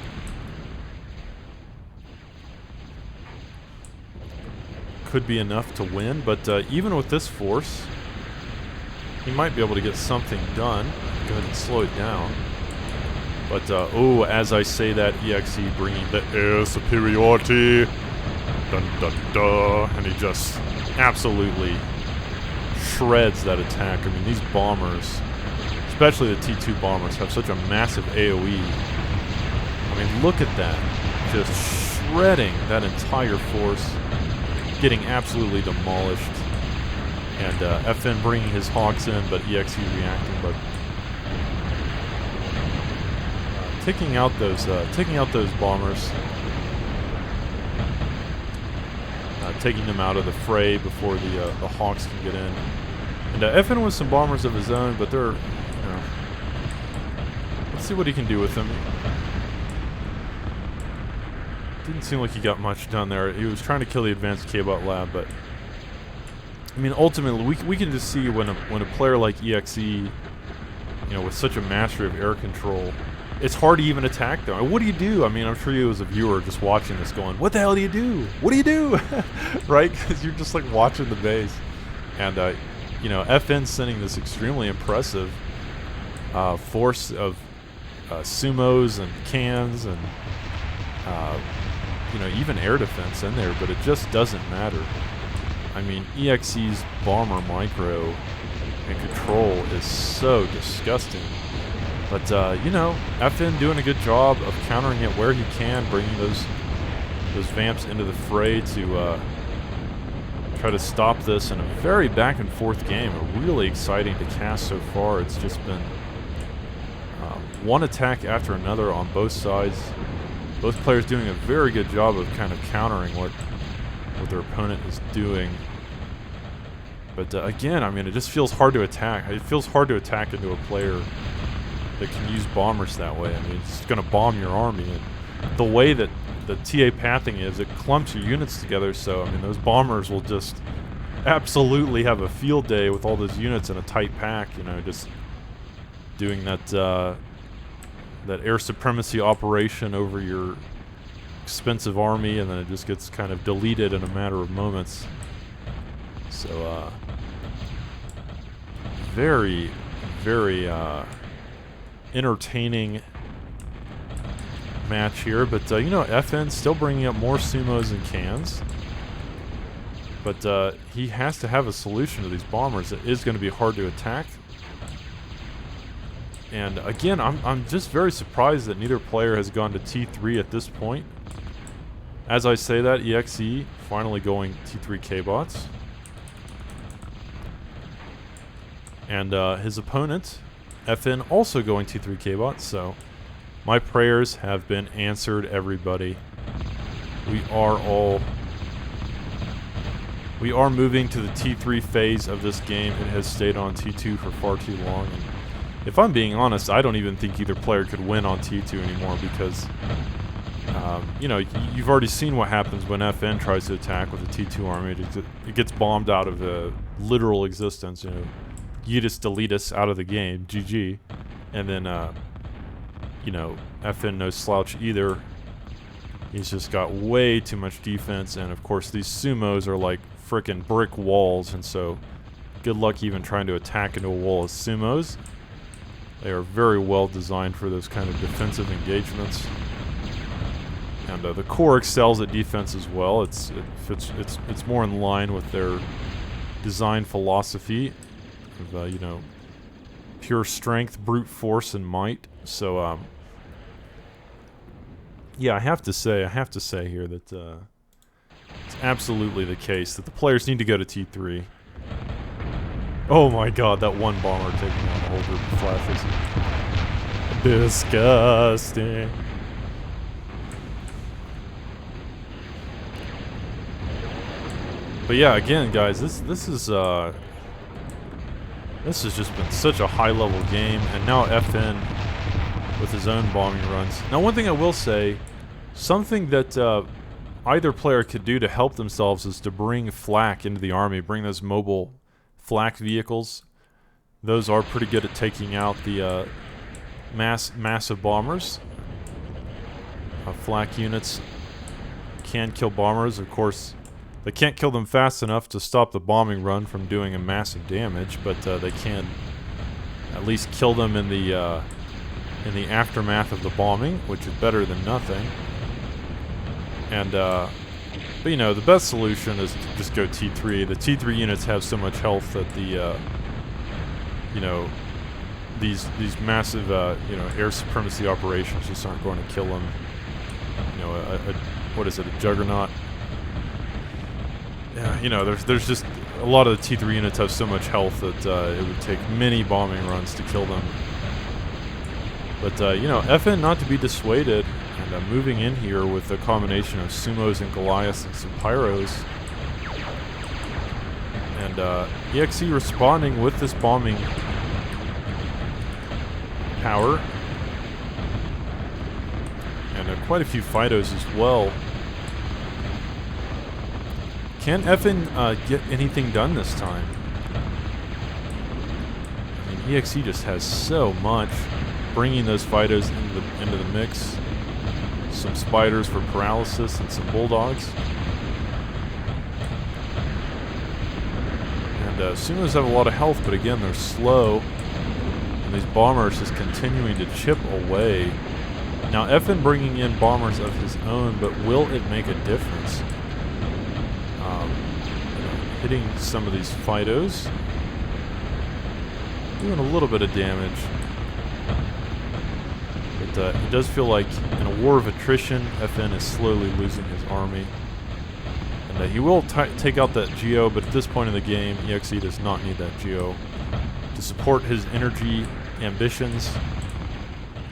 Could be enough to win, but even with this force, he might be able to get something done. Go ahead and slow it down. But, oh, as I say that, EXE bringing the air superiority. Dun dun dun. And he just absolutely shreds that attack. I mean, these bombers, especially the T2 bombers, have such a massive AoE. I mean, look at that. Just shredding that entire force. Getting absolutely demolished. And FN bringing his Hawks in, but EXE reacting, but taking out those bombers, taking them out of the fray before the Hawks can get in. And FN with some bombers of his own, but they're, let's see what he can do with them. Didn't seem like he got much done there. He was trying to kill the advanced K-bot lab, but I mean, ultimately, we can just see when a player like EXE, with such a mastery of air control, it's hard to even attack them. What do you do? I mean, I'm sure you as a viewer just watching this going, what the hell do you do? What do you do? Right? Because you're just like watching the base. And, FN sending this extremely impressive force of sumos and cans and, even air defense in there, but it just doesn't matter. I mean, EXE's bomber micro and control is so disgusting. But, FN doing a good job of countering it where he can, bringing those vamps into the fray to try to stop this in a very back-and-forth game. Really exciting to cast so far. It's just been one attack after another on both sides. Both players doing a very good job of kind of countering what their opponent is doing. But again, I mean, it just feels hard to attack. It feels hard to attack into a player that can use bombers that way. I mean, it's going to bomb your army. And the way that the TA pathing is, it clumps your units together. So, I mean, those bombers will just absolutely have a field day with all those units in a tight pack, just doing that air supremacy operation over your expensive army, and then it just gets kind of deleted in a matter of moments. So, very, very entertaining match here. But, FN's still bringing up more sumos and cans. But he has to have a solution to these bombers. It is going to be hard to attack. And again, I'm just very surprised that neither player has gone to T3 at this point. As I say that, EXE finally going T3 K-bots. And his opponent, FN, also going T3 K-bots. So my prayers have been answered, everybody. We are moving to the T3 phase of this game. It has stayed on T2 for far too long. And if I'm being honest, I don't even think either player could win on T2 anymore because, you've already seen what happens when FN tries to attack with a T2 army. It gets bombed out of literal existence, Yeetus deletus out of the game, GG. And then, FN no slouch either. He's just got way too much defense, and of course these sumos are like frickin' brick walls, and so good luck even trying to attack into a wall of sumos. They are very well designed for those kind of defensive engagements. And the core excels at defense as well. It's more in line with their design philosophy of pure strength, brute force, and might. So yeah, I have to say here that it's absolutely the case that the players need to go to T3. Oh my god, that one bomber taking on the whole group of flashes. Disgusting. But yeah, again, guys, this has just been such a high-level game, and now FN with his own bombing runs. Now, one thing I will say, something that either player could do to help themselves is to bring flak into the army, bring those mobile flak vehicles. Those are pretty good at taking out the massive bombers. Flak units can kill bombers, of course. They can't kill them fast enough to stop the bombing run from doing a massive damage, but they can at least kill them in the aftermath of the bombing, which is better than nothing. And but the best solution is to just go T3. The T3 units have so much health that the these massive air supremacy operations just aren't going to kill them. What is it, a juggernaut? Yeah, there's just a lot of the T3 units have so much health that it would take many bombing runs to kill them. But FN not to be dissuaded, and moving in here with a combination of sumos and Goliaths and some pyros. And EXE responding with this bombing power. And quite a few Fidos as well. Can FN get anything done this time? I mean, EXE just has so much. Bringing those Fidos into the mix. Some spiders for paralysis and some bulldogs. And Sumos have a lot of health, but again, they're slow. And these bombers just continuing to chip away. Now, FN bringing in bombers of his own, but will it make a difference? Hitting some of these Fidos. Doing a little bit of damage. But it does feel like in a war of attrition, FN is slowly losing his army. And he will take out that Geo, but at this point in the game, EXE does not need that Geo to support his energy ambitions.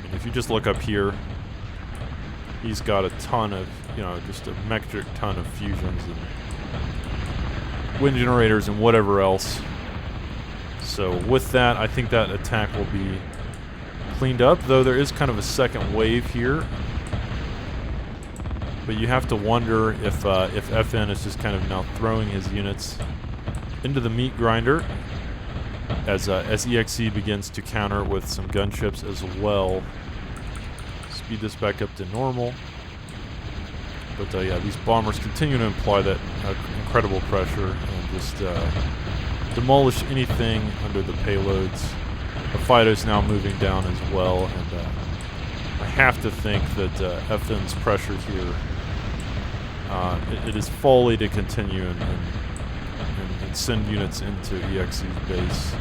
And if you just look up here, he's got a ton of, just a metric ton of fusions and wind generators and whatever else. So with that, I think that attack will be cleaned up, though there is kind of a second wave here. But you have to wonder if FN is just kind of now throwing his units into the meat grinder as EXE begins to counter with some gunships as well. Speed this back up to normal. But yeah, these bombers continue to imply that incredible pressure and just demolish anything under the payloads. The Fido's now moving down as well, and I have to think that FN's pressure here, it is folly to continue and send units into EXE's base.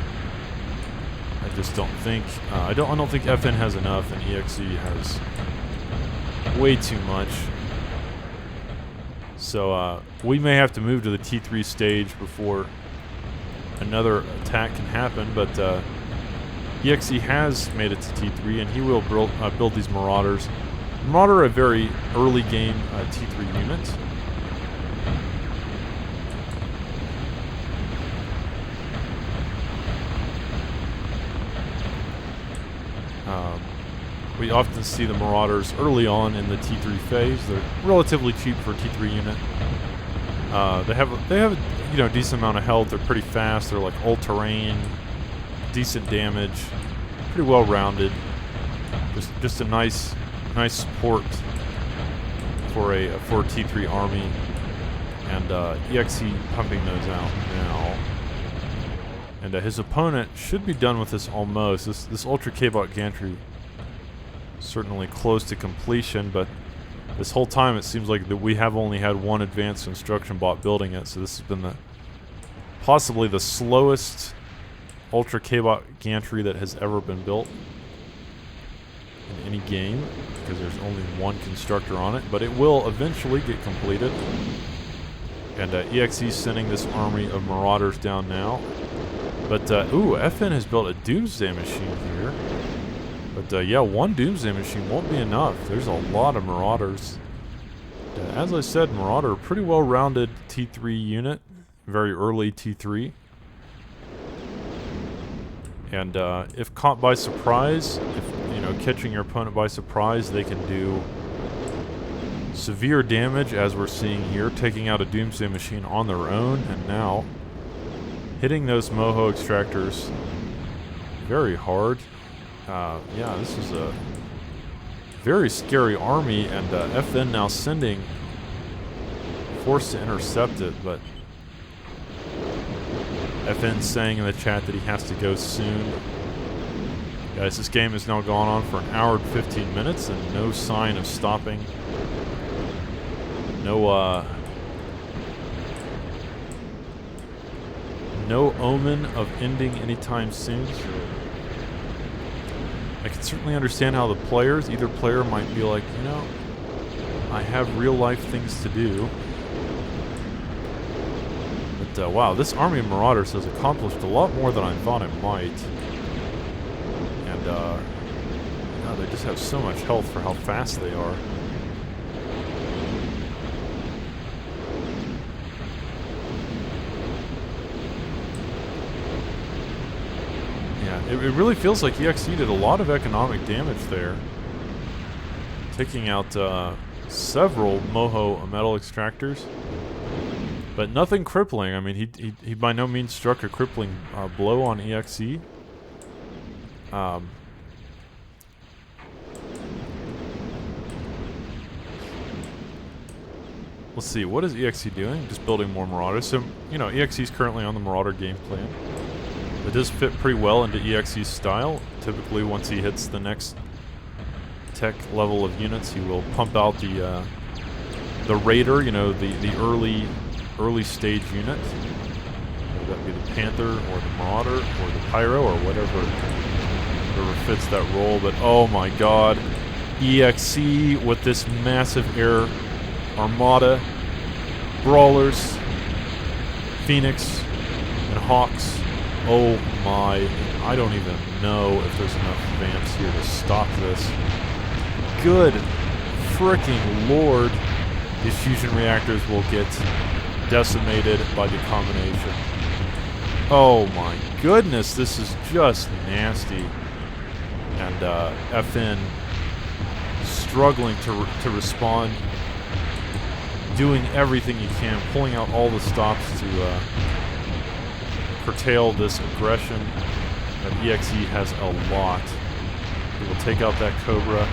I just don't think I don't think FN has enough, and EXE has way too much. So we may have to move to the T3 stage before another attack can happen, but EXE has made it to T3, and he will build these Marauders. Marauder, a very early game T3 unit. We often see the Marauders early on in the T3 phase. They're relatively cheap for a T3 unit. They have a decent amount of health. They're pretty fast. They're like all-terrain, decent damage, pretty well rounded. Just a nice support for a T3 army. And EXE pumping those out now. And his opponent should be done with this almost. This Ultra K-Bot Gantry certainly close to completion, but this whole time it seems like that we have only had one advanced construction bot building it, so this has been possibly the slowest Ultra K-Bot Gantry that has ever been built in any game, because there's only one constructor on it, but it will eventually get completed. And EXE sending this army of Marauders down now. But, FN has built a Doomsday Machine here. But, yeah, one Doomsday Machine won't be enough. There's a lot of Marauders. As I said, Marauder, pretty well-rounded T3 unit. Very early T3. And if caught by surprise, catching your opponent by surprise, they can do severe damage, as we're seeing here, taking out a Doomsday Machine on their own, and now hitting those Moho extractors very hard. Yeah, this is a very scary army, and FN now forced to intercept it, but FN saying in the chat that he has to go soon. Guys, this game has now gone on for an hour and 15 minutes, and no sign of stopping. No omen of ending anytime soon. So I can certainly understand how the players, either player might be like, I have real life things to do. But wow, this army of Marauders has accomplished a lot more than I thought it might. And they just have so much health for how fast they are. it really feels like EXC did a lot of economic damage there. Taking out several Moho metal extractors. But nothing crippling. I mean, he by no means struck a crippling blow on EXE. Let's see, what is EXE doing? Just building more Marauders. So, you know, EXE is currently on the Marauder game plan. It does fit pretty well into EXE's style. Typically, once he hits the next tech level of units, he will pump out the Raider, you know, the early stage unit. Whether that be the Panther or the Marauder or the Pyro or whatever fits that role. But oh my god, EXE with this massive air armada, Brawlers, Phoenix, and Hawks. Oh my, I don't even know if there's enough vamps here to stop this. Good freaking lord. These fusion reactors will get decimated by the combination. Oh my goodness, this is just nasty. And FN struggling to respond, doing everything he can, pulling out all the stops to curtail this aggression. But EXE has a lot. He will take out that Cobra.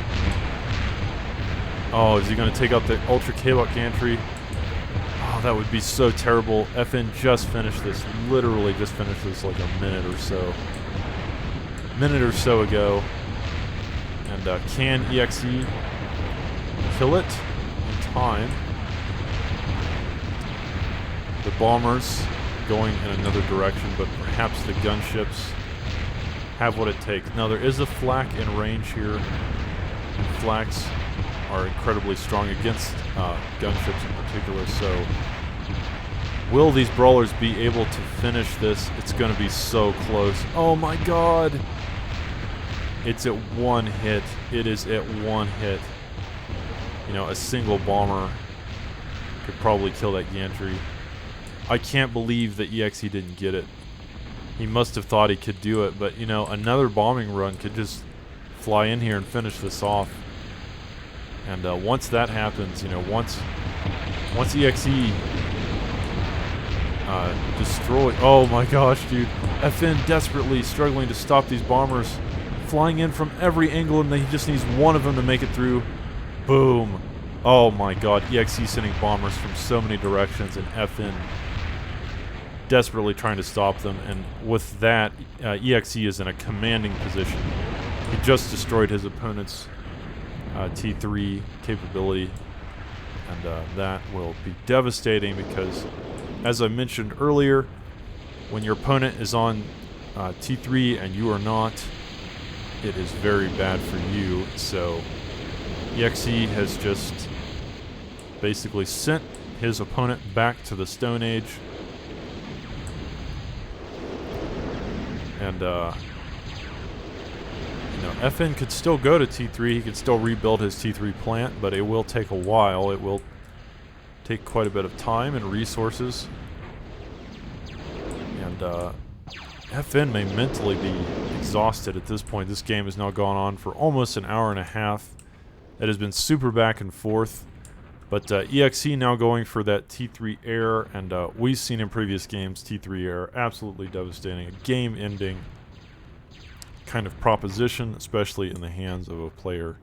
Oh, is he going to take out the Ultra K-Bot Gantry? Oh, that would be so terrible. FN just finished this, literally just finished this like a minute or so ago. And can EXE kill it in time? The bombers going in another direction, but perhaps the gunships have what it takes. Now there is a flak in range here, and flaks are incredibly strong against gunships in particular, so will these brawlers be able to finish this? It's going to be so close. Oh my god! It's at one hit. It is at one hit. You know, a single bomber could probably kill that gantry. I can't believe that EXE didn't get it. He must have thought he could do it, but you know, another bombing run could just fly in here and finish this off. And once that happens, you know, once EXE destroy. Oh my gosh, dude! FN desperately struggling to stop these bombers, flying in from every angle, and he just needs one of them to make it through. Boom! Oh my god, EXE sending bombers from so many directions, and FN desperately trying to stop them, and with that, EXE is in a commanding position. He just destroyed his opponent's T3 capability, and that will be devastating because, as I mentioned earlier, when your opponent is on T3 and you are not, it is very bad for you. So EXE has just basically sent his opponent back to the Stone Age. And, you know, FN could still go to T3. He could still rebuild his T3 plant, but it will take a while. It will take quite a bit of time and resources. And, FN may mentally be exhausted at this point. This game has now gone on for almost an hour and a half. It has been super back and forth. But EXE now going for that T3 air, and we've seen in previous games T3 air, absolutely devastating, a game-ending kind of proposition, especially in the hands of a player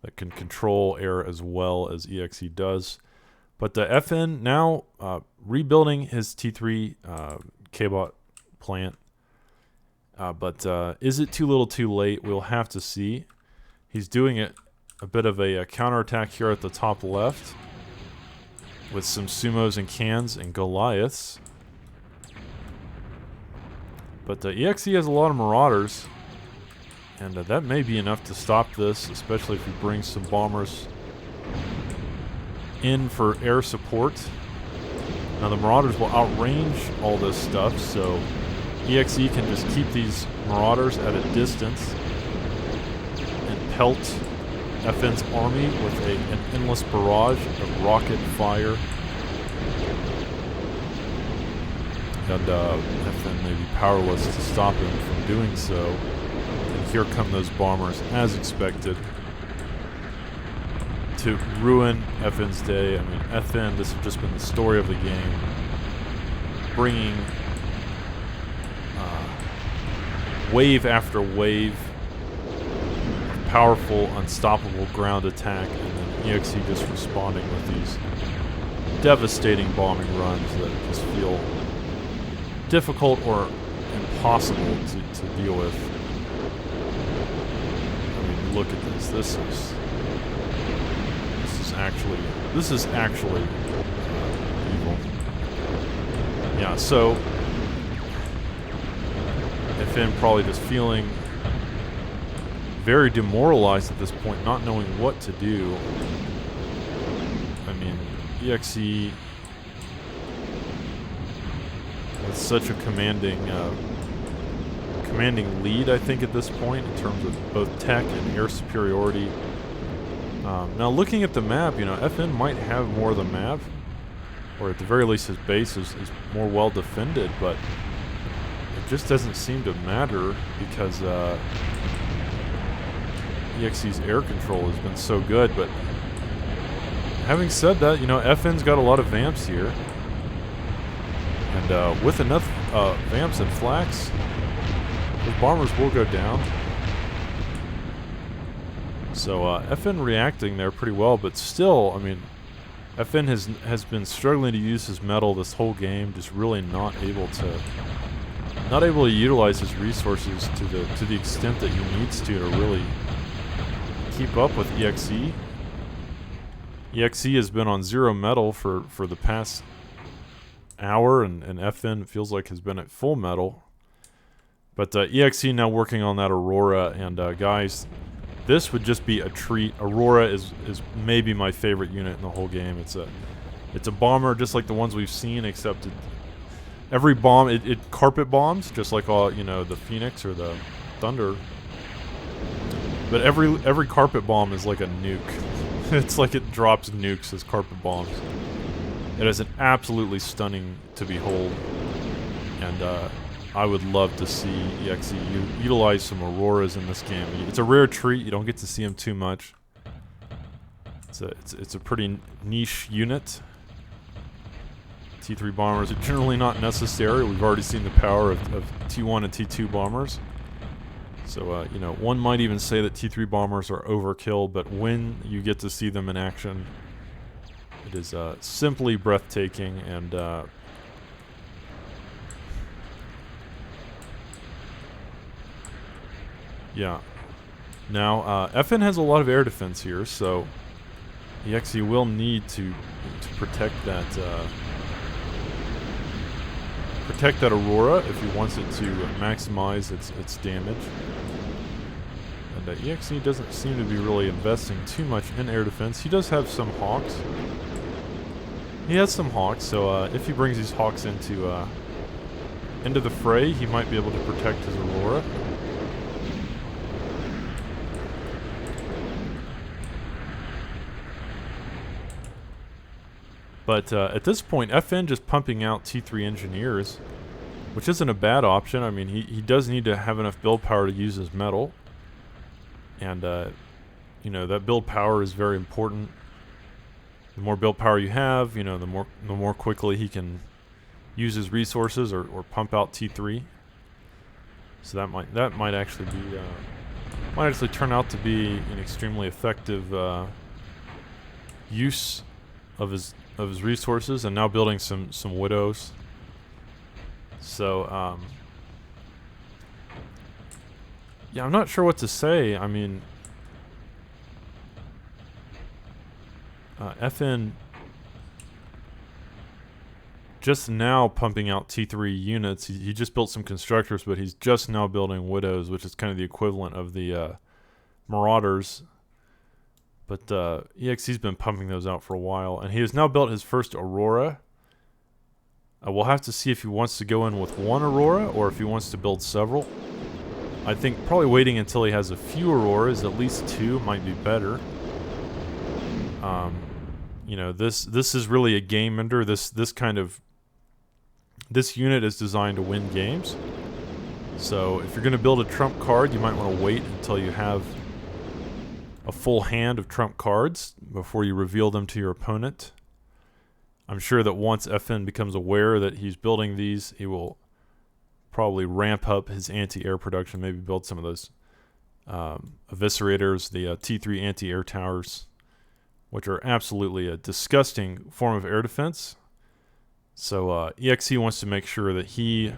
that can control air as well as EXE does. But FN now rebuilding his T3 K-Bot plant, but is it too little too late? We'll have to see. He's doing it a bit of a counterattack here at the top left with some sumos and cans and Goliaths. But EXE has a lot of marauders, and that may be enough to stop this, especially if he brings some bombers in for air support. Now the marauders will outrange all this stuff, so EXE can just keep these marauders at a distance and pelt FN's army with an endless barrage of rocket fire. and FN may be powerless to stop him from doing so. And here come those bombers, as expected, to ruin FN's day. I mean, FN, this has just been the story of the game, bringing wave after wave of powerful, unstoppable ground attack, and then EXE just responding with these devastating bombing runs that just feel difficult or impossible to deal with. I mean, look at this. This is actually evil. Yeah, so FN probably just feeling very demoralized at this point, not knowing what to do. I mean, EXE with such a commanding lead, I think, at this point in terms of both tech and air superiority. Now, looking at the map, you know, FN might have more of the map, or at the very least his base is more well defended, but it just doesn't seem to matter because EXE's air control has been so good. But having said that, you know, FN's got a lot of vamps here, and with enough vamps and flaks, the bombers will go down. So FN reacting there pretty well, but still, I mean, FN has been struggling to use his metal this whole game, just really not able to utilize his resources to the extent that he needs to really keep up with EXE. EXE has been on 0 metal for the past hour, and FN feels like has been at full metal. But EXE now working on that Aurora, and guys, this would just be a treat. Aurora is maybe my favorite unit in the whole game. It's a bomber just like the ones we've seen, except every bomb it carpet bombs just like all, you know, the Phoenix or the Thunder. But every carpet bomb is like a nuke. It's like it drops nukes as carpet bombs. It is an absolutely stunning to behold, and I would love to see EXE utilize some Auroras in this game. It's a rare treat. You don't get to see them too much. It's a pretty niche unit. T3 bombers are generally not necessary. We've already seen the power of T1 and T2 bombers. So, you know, one might even say that T3 bombers are overkill, but when you get to see them in action, it is simply breathtaking, and yeah. Now, FN has a lot of air defense here, so EXE will need to protect that Aurora if he wants it to maximize its damage. And EXE doesn't seem to be really investing too much in air defense. He does have some Hawks. He has some Hawks, so if he brings these Hawks into the fray, he might be able to protect his Aurora. But at this point, FN just pumping out T3 engineers, which isn't a bad option. I mean, he does need to have enough build power to use his metal. And, you know, that build power is very important. The more build power you have, you know, the more quickly he can use his resources or pump out T3. So that might actually be might actually turn out to be an extremely effective use of his resources. And now building some Widows. So yeah, I'm not sure what to say. I mean, FN just now pumping out T3 units. He just built some constructors, but he's just now building Widows, which is kind of the equivalent of the Marauders. But EXE's been pumping those out for a while, and he has now built his first Aurora. We'll have to see if he wants to go in with one Aurora or if he wants to build several. I think probably waiting until he has a few Auroras, at least 2, might be better. You know, this is really a game ender. This kind of This unit is designed to win games. So if you're going to build a trump card, you might want to wait until you have a full hand of trump cards before you reveal them to your opponent. I'm sure that once FN becomes aware that he's building these, he will probably ramp up his anti-air production, maybe build some of those eviscerators, the T3 anti-air towers, which are absolutely a disgusting form of air defense. So EXE wants to make sure that he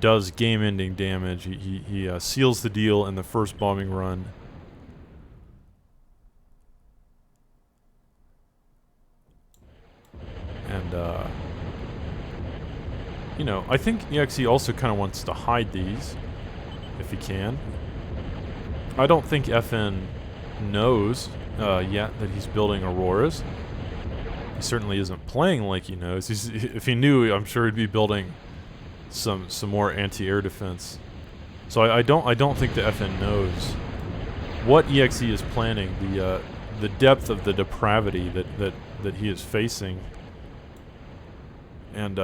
does game-ending damage. He seals the deal in the first bombing run. And, you know, I think EXE also kind of wants to hide these, if he can. I don't think FN knows yet that he's building Auroras. He certainly isn't playing like he knows. If he knew, I'm sure he'd be building some more anti-air defense. So I don't think the FN knows what EXE is planning, the depth of the depravity that he is facing. And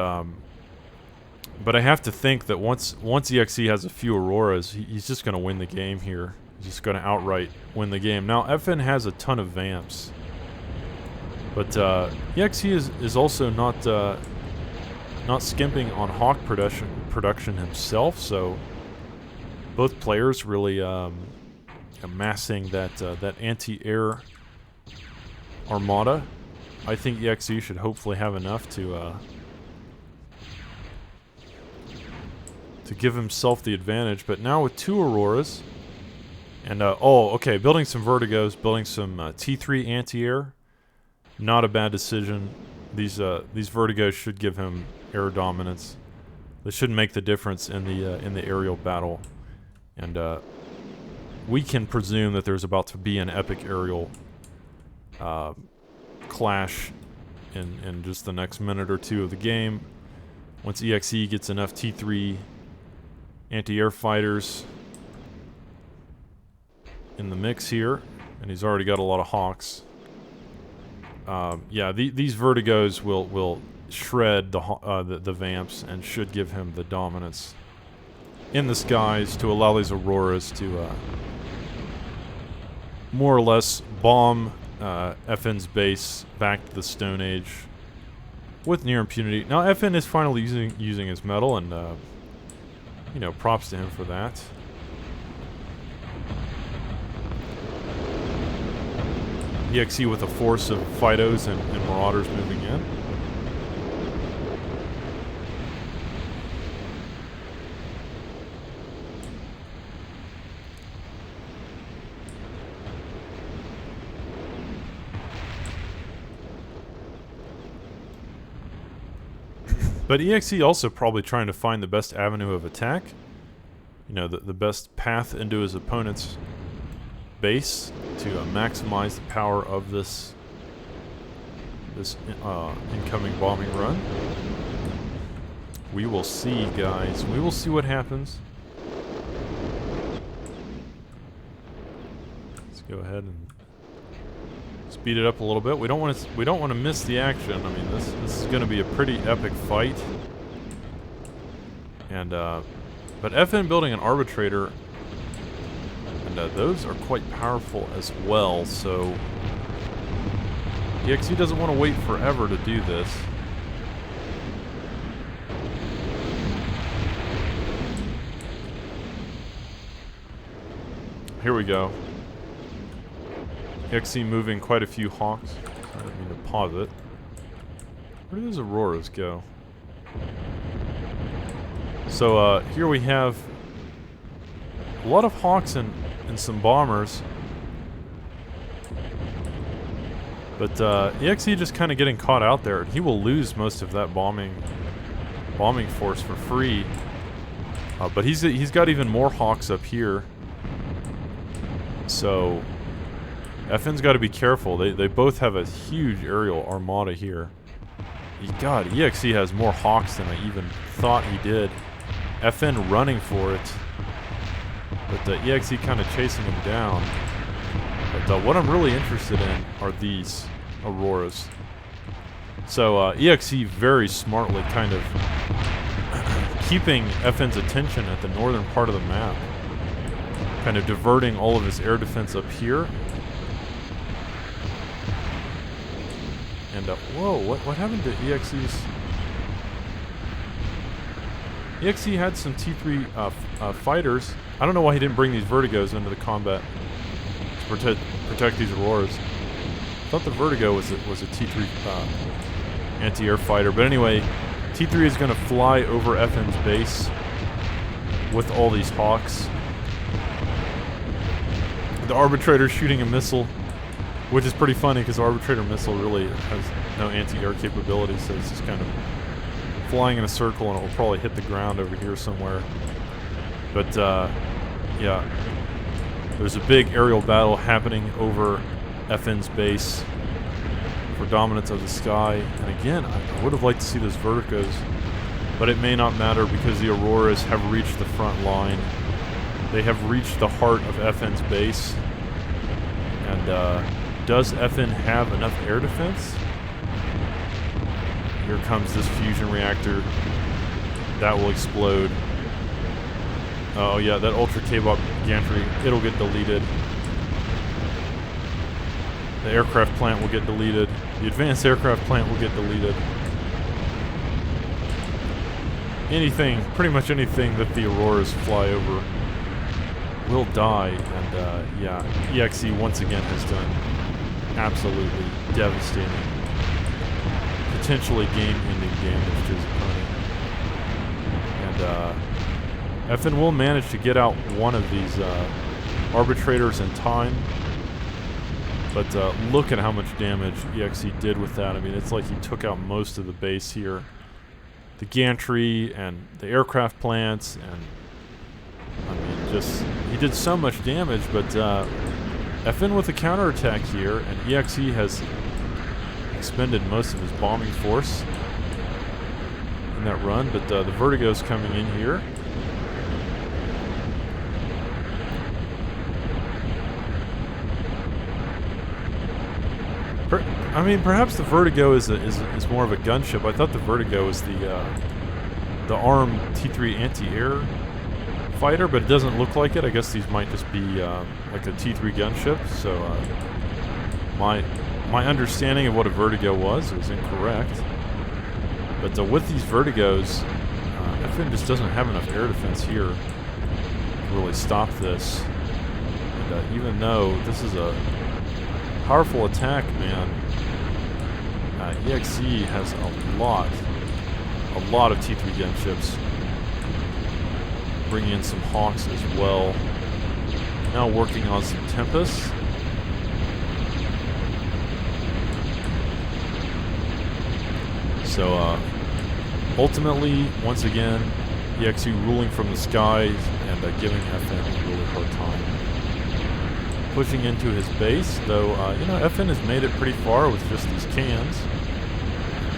but I have to think that once EXE has a few Auroras, he's just going to win the game here. He's just going to outright win the game. Now FN has a ton of Vamps, but EXE is also not skimping on Hawk production himself. So both players really amassing that anti-air armada. I think EXE should hopefully have enough to give himself the advantage. But now with two Auroras, and okay, building some Vertigos, building some T3 anti-air, not a bad decision. These Vertigos should give him air dominance. They shouldn't make the difference in the aerial battle, and we can presume that there's about to be an epic aerial clash in just the next minute or two of the game. Once EXE gets enough T3 anti-air fighters in the mix here, and he's already got a lot of Hawks. Yeah, these Vertigos will shred the Vamps and should give him the dominance in the skies to allow these Auroras to more or less bomb FN's base back to the Stone Age with near impunity. Now FN is finally using his metal, and you know, props to him for that. EXE with a force of Fidos and Marauders moving in. But EXE also probably trying to find the best avenue of attack. You know, the best path into his opponent's base to maximize the power of this incoming bombing run. We will see, guys. We will see what happens. Let's go ahead and speed it up a little bit. We don't want to miss the action. I mean, this is going to be a pretty epic fight. And but FN building an arbitrator, and those are quite powerful as well. So EXE doesn't want to wait forever to do this. Here we go. EXE moving quite a few Hawks. I didn't mean to pause it. Where do those Auroras go? So here we have a lot of Hawks and some bombers. But EXE just kind of getting caught out there. He will lose most of that bombing force for free. But he's got even more Hawks up here. So FN's got to be careful. They both have a huge aerial armada here. God, EXE has more Hawks than I even thought he did. FN running for it, but EXE kind of chasing him down. But what I'm really interested in are these Auroras. So EXE very smartly kind of keeping FN's attention at the northern part of the map. Kind of diverting all of his air defense up here. And, whoa, what happened to EXE's... EXE had some T3 fighters. I don't know why he didn't bring these Vertigos into the combat to protect these Auroras. I thought the Vertigo was a T3 anti-air fighter. But anyway, T3 is going to fly over FN's base with all these Hawks. The Arbitrator shooting a missile, which is pretty funny because the Arbitrator missile really has no anti-air capability, so it's just kind of flying in a circle and it will probably hit the ground over here somewhere. But yeah, there's a big aerial battle happening over FN's base for dominance of the sky. And again, I would have liked to see those Verticos, but it may not matter because the Auroras have reached the front line. They have reached the heart of FN's base. And does FN have enough air defense? Here comes this fusion reactor. That will explode. Oh yeah, that Ultra K-Bop gantry, it'll get deleted. The aircraft plant will get deleted. The advanced aircraft plant will get deleted. Anything, pretty much anything that the Auroras fly over will die. And yeah, EXE once again has done absolutely devastating, potentially game-ending damage to his opponent. And FN will manage to get out one of these Arbitrators in time. But look at how much damage EXE did with that. I mean, it's like he took out most of the base here. The gantry and the aircraft plants, and I mean, just he did so much damage. But FN with a counterattack here, and EXE has expended most of his bombing force in that run. But the Vertigo's coming in here. I mean, perhaps the Vertigo is more of a gunship. I thought the Vertigo was the ARM T3 anti-air fighter, but it doesn't look like it. I guess these might just be like a T3 gunship. So my understanding of what a Vertigo was incorrect. But with these Vertigos, FN just doesn't have enough air defense here to really stop this. And even though this is a powerful attack, man, EXE has a lot of T3 gunships. Bringing in some Hawks as well. Now working on some Tempests. So ultimately, once again, EXE ruling from the skies and giving FN a really hard time. Pushing into his base, though, you know, FN has made it pretty far with just these cans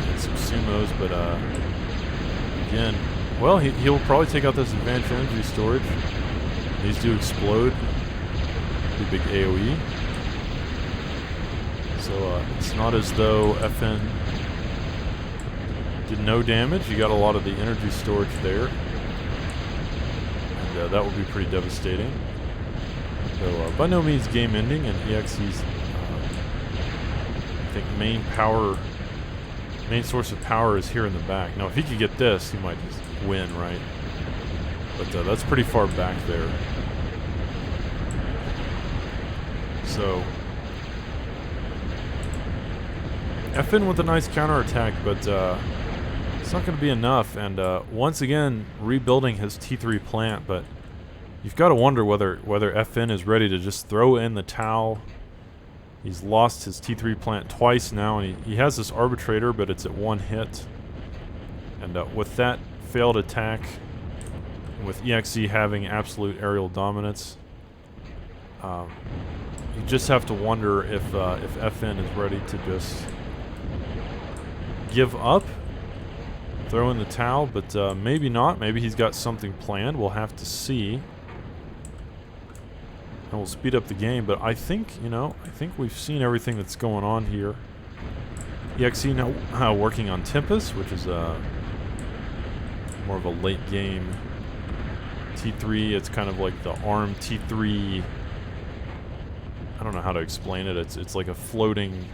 and some sumos, but again, well, he'll probably take out this advanced energy storage. These do explode. Pretty big AoE. So it's not as though FN did no damage. You got a lot of the energy storage there, and that would be pretty devastating. So by no means game ending, and EXE's I think main source of power is here in the back. Now if he could get this, he might just win, right? But that's pretty far back there. So FN with a nice counterattack, but it's not going to be enough. And once again, rebuilding his T3 plant, but you've got to wonder whether FN is ready to just throw in the towel. He's lost his T3 plant twice now, and he has this Arbitrator, but it's at one hit. And with that failed attack, with EXE having absolute aerial dominance, you just have to wonder if FN is ready to just give up, throw in the towel, but maybe not. Maybe he's got something planned. We'll have to see. And we'll speed up the game, but I think, you know, I think we've seen everything that's going on here. EXC now working on Tempest, which is more of a late game T3. It's kind of like the ARM T3. I don't know how to explain it. It's like a floating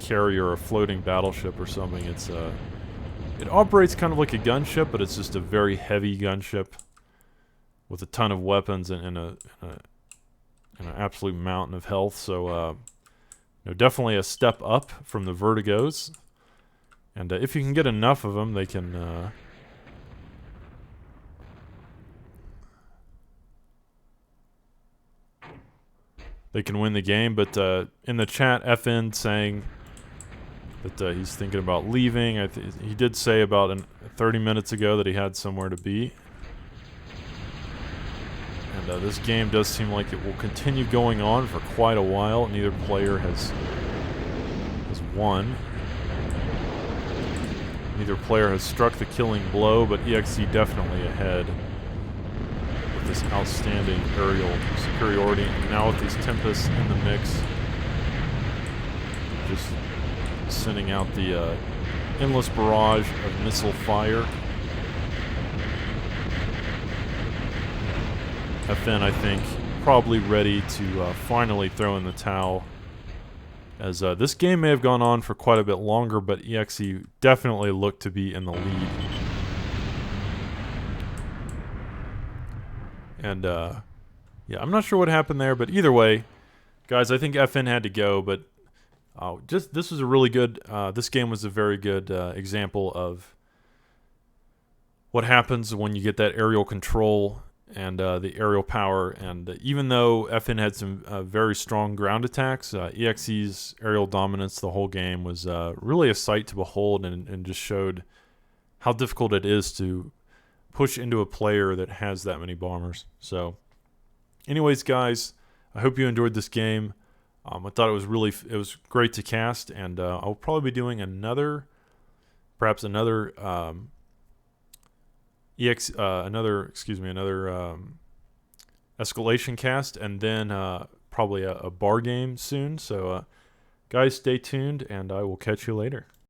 carrier, a floating battleship or something. It operates kind of like a gunship, but it's just a very heavy gunship with a ton of weapons and an absolute mountain of health. So, definitely a step up from the Vertigos. And if you can get enough of them, they can win the game. But in the chat, FN saying that he's thinking about leaving. He did say about 30 minutes ago that he had somewhere to be. And this game does seem like it will continue going on for quite a while. Neither player has won. Neither player has struck the killing blow, but EXE definitely ahead with this outstanding aerial superiority. And now with these Tempests in the mix, just sending out the endless barrage of missile fire. FN, I think, probably ready to finally throw in the towel, as this game may have gone on for quite a bit longer, but EXE definitely looked to be in the lead. And yeah, I'm not sure what happened there, but either way, guys, I think FN had to go. But this was a really good. This game was a very good example of what happens when you get that aerial control and the aerial power. And even though FN had some very strong ground attacks, EXE's aerial dominance the whole game was really a sight to behold, and just showed how difficult it is to push into a player that has that many bombers. So anyways, guys, I hope you enjoyed this game. I thought it was great to cast, and I'll probably be doing another escalation cast, and then probably a bar game soon. So guys, stay tuned, and I will catch you later.